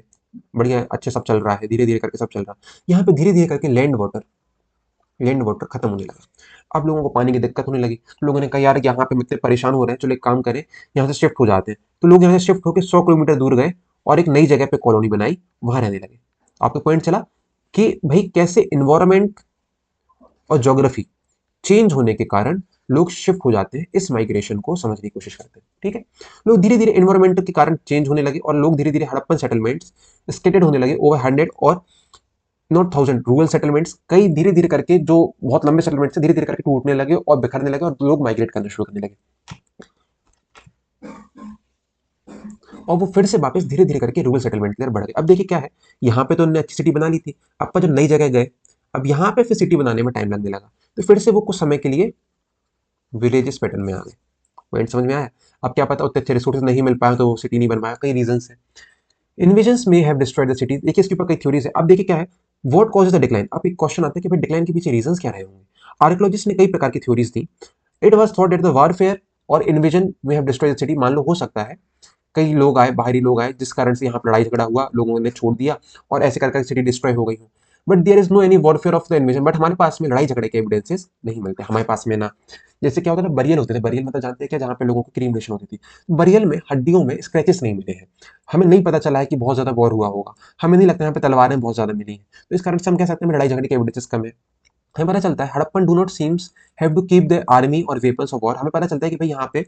बढ़िया अच्छे सब चल रहा है, धीरे धीरे करके सब चल रहा है। यहाँ पे धीरे धीरे करके लैंड वाटर खत्म होने लगा। अब लोगों को पानी की दिक्कत होने लगी, तो लोगों ने कहा यार यहाँ पे इतने परेशान हो रहे हैं, चलो एक काम करें, यहाँ से शिफ्ट हो जाते हैं। तो लोग यहाँ से शिफ्ट होकर 100 किलोमीटर दूर गए और एक नई जगह पे कॉलोनी बनाई, वहां रहने लगे। आपको पॉइंट चला कि भाई कैसे इन्वायरमेंट और ज्योग्राफी चेंज होने के कारण लोग शिफ्ट हो जाते हैं। इस माइग्रेशन को समझने की कोशिश करते हैं। ठीक है, लोग धीरे धीरे एनवायरमेंट के कारण चेंज होने लगे और लोग धीरे धीरे हड़प्पन सेटलमेंट्स स्केटेड होने लगे ओवर 100 और नॉट 1000 रूरल सेटलमेंट्स, कई धीरे धीरे करके जो बहुत लंबे सेटलमेंट से धीरे धीरे करके टूटने लगे और बिखरने लगे और लोग माइग्रेट करना शुरू करने लगे। और वो फिर से वापस धीरे धीरे करके रूरल सेटलमेंट की तरफ बढ़ गए। अब देखिए क्या है, यहाँ पे तो उन्होंने अच्छी सिटी बना ली थी, अब पर जब नई जगह गए, अब यहाँ पे फिर सिटी बनाने में टाइम लगने लगा, तो फिर से वो कुछ समय के लिए विलेजेस पैटर्न में आ गए। पॉइंट समझ में आया? अब क्या पता उतने अच्छे रिसोर्सेज नहीं मिल पाए तो सिटी नहीं बन पाया, कई रीजंस है। इन्वेजन्स में हैव डिस्ट्रॉयड द सिटी, देखिए इसके ऊपर कई थ्योरीज है। अब देखिए क्या है, व्हाट कॉजेज द डिक्लाइन। अब एक क्वेश्चन आता है कि भाई डिक्लाइन के पीछे रीजंस क्या रहे होंगे। आर्कियोलॉजिस्ट ने कई प्रकार की theories the. It was thought that the warfare और इन्वेजन में हैव डिस्ट्रॉयड द सिटी। मान लो हो सकता है कई लोग आए, बाहरी लोग आए, जिस कारण से यहाँ पर लड़ाई झगड़ा हुआ, लोगों ने छोड़ दिया और ऐसे कर सिटी डिस्ट्रॉय हो गई हो। But there is no any warfare of the invasion, but हमारे पास में लड़ाई झगड़े के एविडेंसेस नहीं मिलते हमारे पास में ना। जैसे क्या होता था, बरियल होते थे, बरियल मतलब जानते हैं क्या, जहाँ पे लोगों की क्रीमेशन होती थी। बरियल में हड्डियों में स्क्रैचेस नहीं मिले हैं, हमें नहीं पता चला है कि बहुत ज्यादा वॉर हुआ होगा, हमें नहीं लगता यहाँ पे तलवारें बहुत ज्यादा मिली हैं, तो इस कारण से हम कह सकते हैं लड़ाई झगड़े के एविडेंसेस कम है। हमें पता चलता है Harappan do not seems have to keep the army और वेपन्स ऑफ वॉर। हमें पता चलता है कि भाई यहाँ पे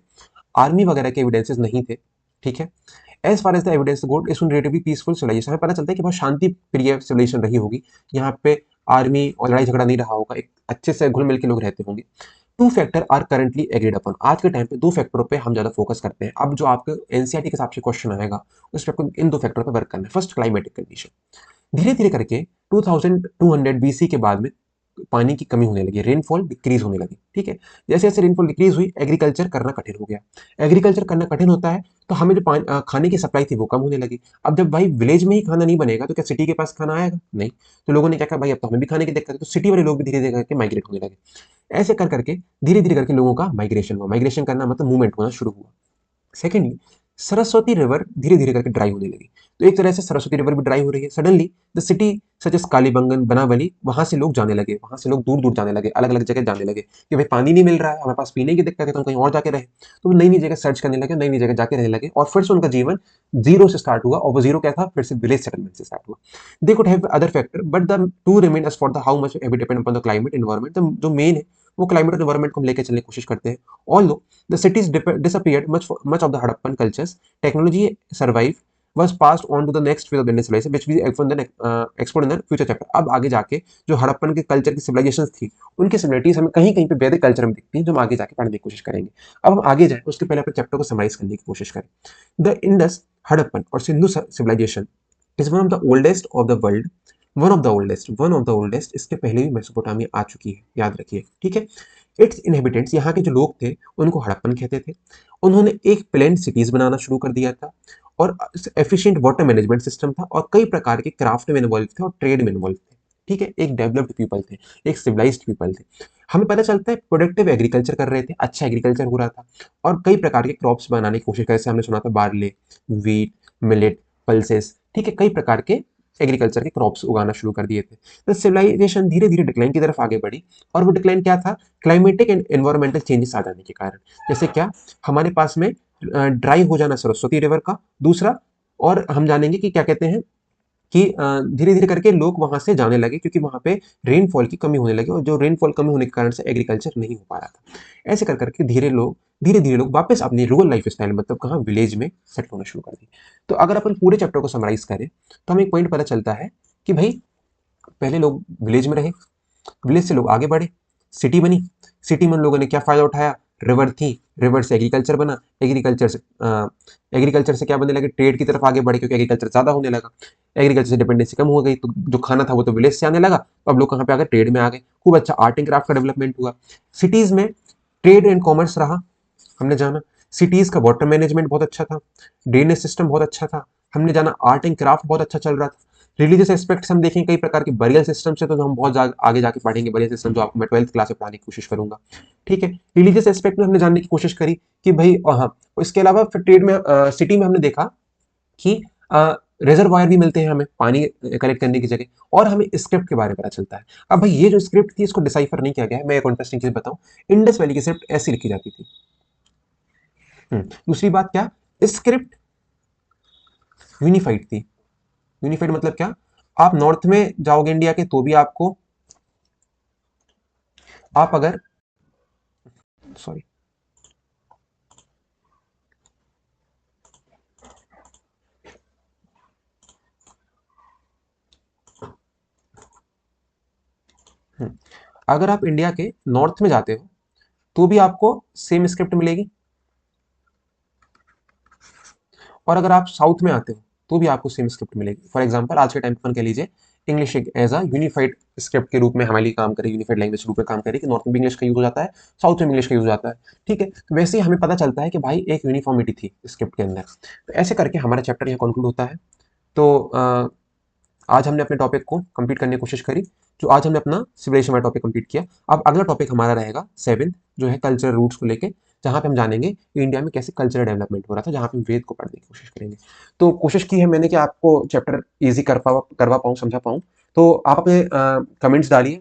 आर्मी वगैरह के एविडेंसेस नहीं थे। ठीक है, as far as the evidence good is relatively peaceful civilization. हमें पता चलता है कि बहुत शांति प्रिय सिविलाइजेशन रही होगी, यहाँ पे आर्मी और लड़ाई झगड़ा नहीं रहा होगा, एक अच्छे से घुल मिल के लोग रहते होंगे। Two factor are currently agreed upon. आज के टाइम पे दो फैक्टरों पे हम ज्यादा फोकस करते हैं। अब जो आपके एनसीईआरटी के हिसाब से क्वेश्चन आएगा, उस पर आपको इन दो फैक्टरों पे वर्क करना है। First, climatic condition. धीरे धीरे करके 2200 बीसी के बाद में पानी की कमी होने लगी, रेनफॉल डिक्रीज होने लगी। ठीक है, जैसे जैसे रेनफॉल डिक्रीज हुई, एग्रीकल्चर करना कठिन हो गया। एग्रीकल्चर करना कठिन होता है तो हमें जो खाने की सप्लाई थी वो कम होने लगी। अब जब भाई विलेज में ही खाना नहीं बनेगा तो क्या सिटी के पास खाना आएगा? नहीं। तो लोगों ने क्या कहा, भाई अब तो हमें भी खाने की दिक्कत है, तो सिटी वाले लोग भी धीरे धीरे करके माइग्रेट होने लगे। ऐसे कर करके धीरे धीरे करके लोगों का माइग्रेशन हुआ। माइग्रेशन करना मतलब मूवमेंट होना शुरू हुआ। सेकेंडली, सरस्वती रिवर धीरे धीरे करके ड्राई होने लगी। तो एक तरह से सरस्वती रिवर भी ड्राई हो रही है। Suddenly the city such as Kalibangan, Banawali, वहां से लोग जाने लगे, वहां से लोग दूर दूर जाने लगे, अलग अलग जगह जाने लगे कि भाई पानी नहीं मिल रहा है, हमारे पास पीने की दिक्कत है, तो हम कहीं और जाके रहे। तो वो नई नई जगह सर्च करने लगे, नई नई जगह जाके रहने लगे, और फिर से उनका जीवन जीरो से स्टार्ट हुआ। और वो जीरो क्या था, फिर से विलेज सेटलमेंट से स्टार्ट हुआ। They could have other factor but the to remain as for the how much we depend upon the climate environment. जो मेन है वो क्लाइमेट और एनवायरमेंट को हम लेकर चलने की कोशिश करते हैं। Although the cities disappeared, much of the Harappan cultures, technology survived, was passed on to the next phase of Indian civilization, which we explore in the future chapter। अब आगे जाके जो हड़प्पन के कल्चर की सिविलाइजेशन थी, उनकी सिमिलरिटीज हमें कहीं कहीं पे वैदिक कल्चर में दिखती हैं, जो हम आगे जाके पढ़ने की कोशिश करेंगे। अब हम आगे जाए उसके पहले अपने चैप्टर को समराइज करने की कोशिश करें। द इंडस, हड़प्पन और Sindhu civilization is one of the oldest of the world. One of the oldest, इसके पहले भी मेसोपोटामिया आ चुकी है, याद रखिए। ठीक है, इट्स इनहेबिटेंट्स, यहाँ के जो लोग थे उनको हड़प्पन कहते थे। उन्होंने एक प्लेन सिटीज बनाना शुरू कर दिया था और एफिशिएंट वाटर मैनेजमेंट सिस्टम था, और कई प्रकार के क्राफ्ट में इन्वॉल्व थे और ट्रेड में इन्वॉल्व थे। ठीक है, एक डेवलप्ड पीपल थे, एक सिविलाइज्ड पीपल थे। हमें पता चलता है प्रोडक्टिव एग्रीकल्चर कर रहे थे, अच्छा एग्रीकल्चर हो रहा था और कई प्रकार के क्रॉप्स बनाने की कोशिश कर, जैसे हमने सुना था बार्ले, व्हीट, मिलेट, पल्सेस, ठीक है, कई प्रकार के एग्रीकल्चर के क्रॉप्स उगाना शुरू कर दिए थे। तो सिविलाइजेशन धीरे धीरे डिक्लाइन की तरफ आगे बढ़ी और वो डिक्लाइन क्या था, क्लाइमेटिक एंड एनवायरमेंटल चेंजेस आ जाने के कारण। जैसे क्या, हमारे पास में ड्राई हो जाना सरस्वती रिवर का, दूसरा और हम जानेंगे कि क्या कहते हैं कि धीरे धीरे करके लोग वहां से जाने लगे क्योंकि वहां पे रेनफॉल की कमी होने लगी और जो रेनफॉल कमी होने के कारण से एग्रीकल्चर नहीं हो पा रहा था। ऐसे कर करके धीरे धीरे लोग वापस अपनी रूरल लाइफ स्टाइल मतलब कहाँ विलेज में सेटल होना शुरू कर दिए। तो अगर अपन पूरे चैप्टर को समराइज करें तो हमें एक पॉइंट पता चलता है कि भाई पहले लोग विलेज में रहे, विलेज से लोग आगे बढ़े, सिटी बनी, सिटी में उन लोगों ने क्या फायदा उठाया, रिवर थी, रिवर से एग्रीकल्चर बना, एग्रीकल्चर से क्या बनने लगे, ट्रेड की तरफ आगे बढ़े क्योंकि एग्रीकल्चर ज्यादा होने लगा, एग्रीकल्चर से डिपेंडेंसी कम हो गई तो जो खाना था वो तो विलेज से आने लगा, तो अब लोग कहाँ पे आ गए, ट्रेड में आ गए, खूब अच्छा आर्ट एंड क्राफ्ट का डेवलपमेंट हुआ। सिटीज में ट्रेड एंड कॉमर्स रहा, हमने जाना सिटीज का वाटर मैनेजमेंट बहुत अच्छा था, ड्रेनेज सिस्टम बहुत अच्छा था, हमने जाना आर्ट एंड क्राफ्ट बहुत अच्छा चल रहा था। रिलीजियस एस्पेक्ट्स हम देखें, कई प्रकार के बरियल सिस्टम से तो हम बहुत आगे जाके पढ़ेंगे बरियल सिस्टम, जो आपको मैं 12th क्लास में पढ़ाने की कोशिश करूंगा। ठीक है, रिलीजियस एस्पेक्ट में हमने जानने की कोशिश करी कि भाई हाँ, इसके अलावा फिर ट्रेड में सिटी में हमने देखा कि रिजर्वायर भी मिलते हैं हमें पानी कलेक्ट करने की जगह और हमें स्क्रिप्ट के बारे में पता चलता है। अब भाई ये जो स्क्रिप्ट थी इसको डिसाइफर नहीं किया गया है, मैं एक इंटरेस्टिंग चीज बताऊं, इंडस वैली की स्क्रिप्ट ऐसी लिखी जाती थी। दूसरी बात क्या, स्क्रिप्ट यूनिफाइड थी। यूनिफाइड मतलब क्या, आप नॉर्थ में जाओगे इंडिया के तो भी आपको, आप अगर, सॉरी, अगर आप इंडिया के नॉर्थ में जाते हो तो भी आपको सेम स्क्रिप्ट मिलेगी और अगर आप साउथ में आते हो तो भी आपको सेम स्क्रिप्ट मिलेगी। फॉर एग्जांपल आज के टाइम पर कह लीजिए इंग्लिश एक एज अ यूनिफाइड स्क्रिप्ट के रूप में हमारे लिए काम करे, यूनिफाइड लैंग्वेज के रूप में काम करे कि नॉर्थ में भी इंग्लिश का यूज हो जाता है, साउथ में इंग्लिश का यूज हो जाता है। ठीक है, तो वैसे ही हमें पता चलता है कि भाई एक यूनिफॉर्मिटी थी स्क्रिप्ट के अंदर। तो ऐसे करके हमारा चैप्टर यहाँ कंक्लूड होता है। तो आज हमने अपने टॉपिक को कंप्लीट करने की कोशिश करी, जो आज हमने अपना सिविलाइजेशन वाला टॉपिक कंप्लीट किया। अब अगला टॉपिक हमारा रहेगा 7th, जो है कल्चरल रूट्स को लेके, जहाँ पे हम जानेंगे कि इंडिया में कैसे कल्चरल डेवलपमेंट हो रहा था, जहाँ पे हम वेद को पढ़ने की कोशिश करेंगे। तो कोशिश की है मैंने कि आपको चैप्टर ईजी करवा पाऊँ, समझा पाऊँ। तो आप अपने कमेंट्स डालिए।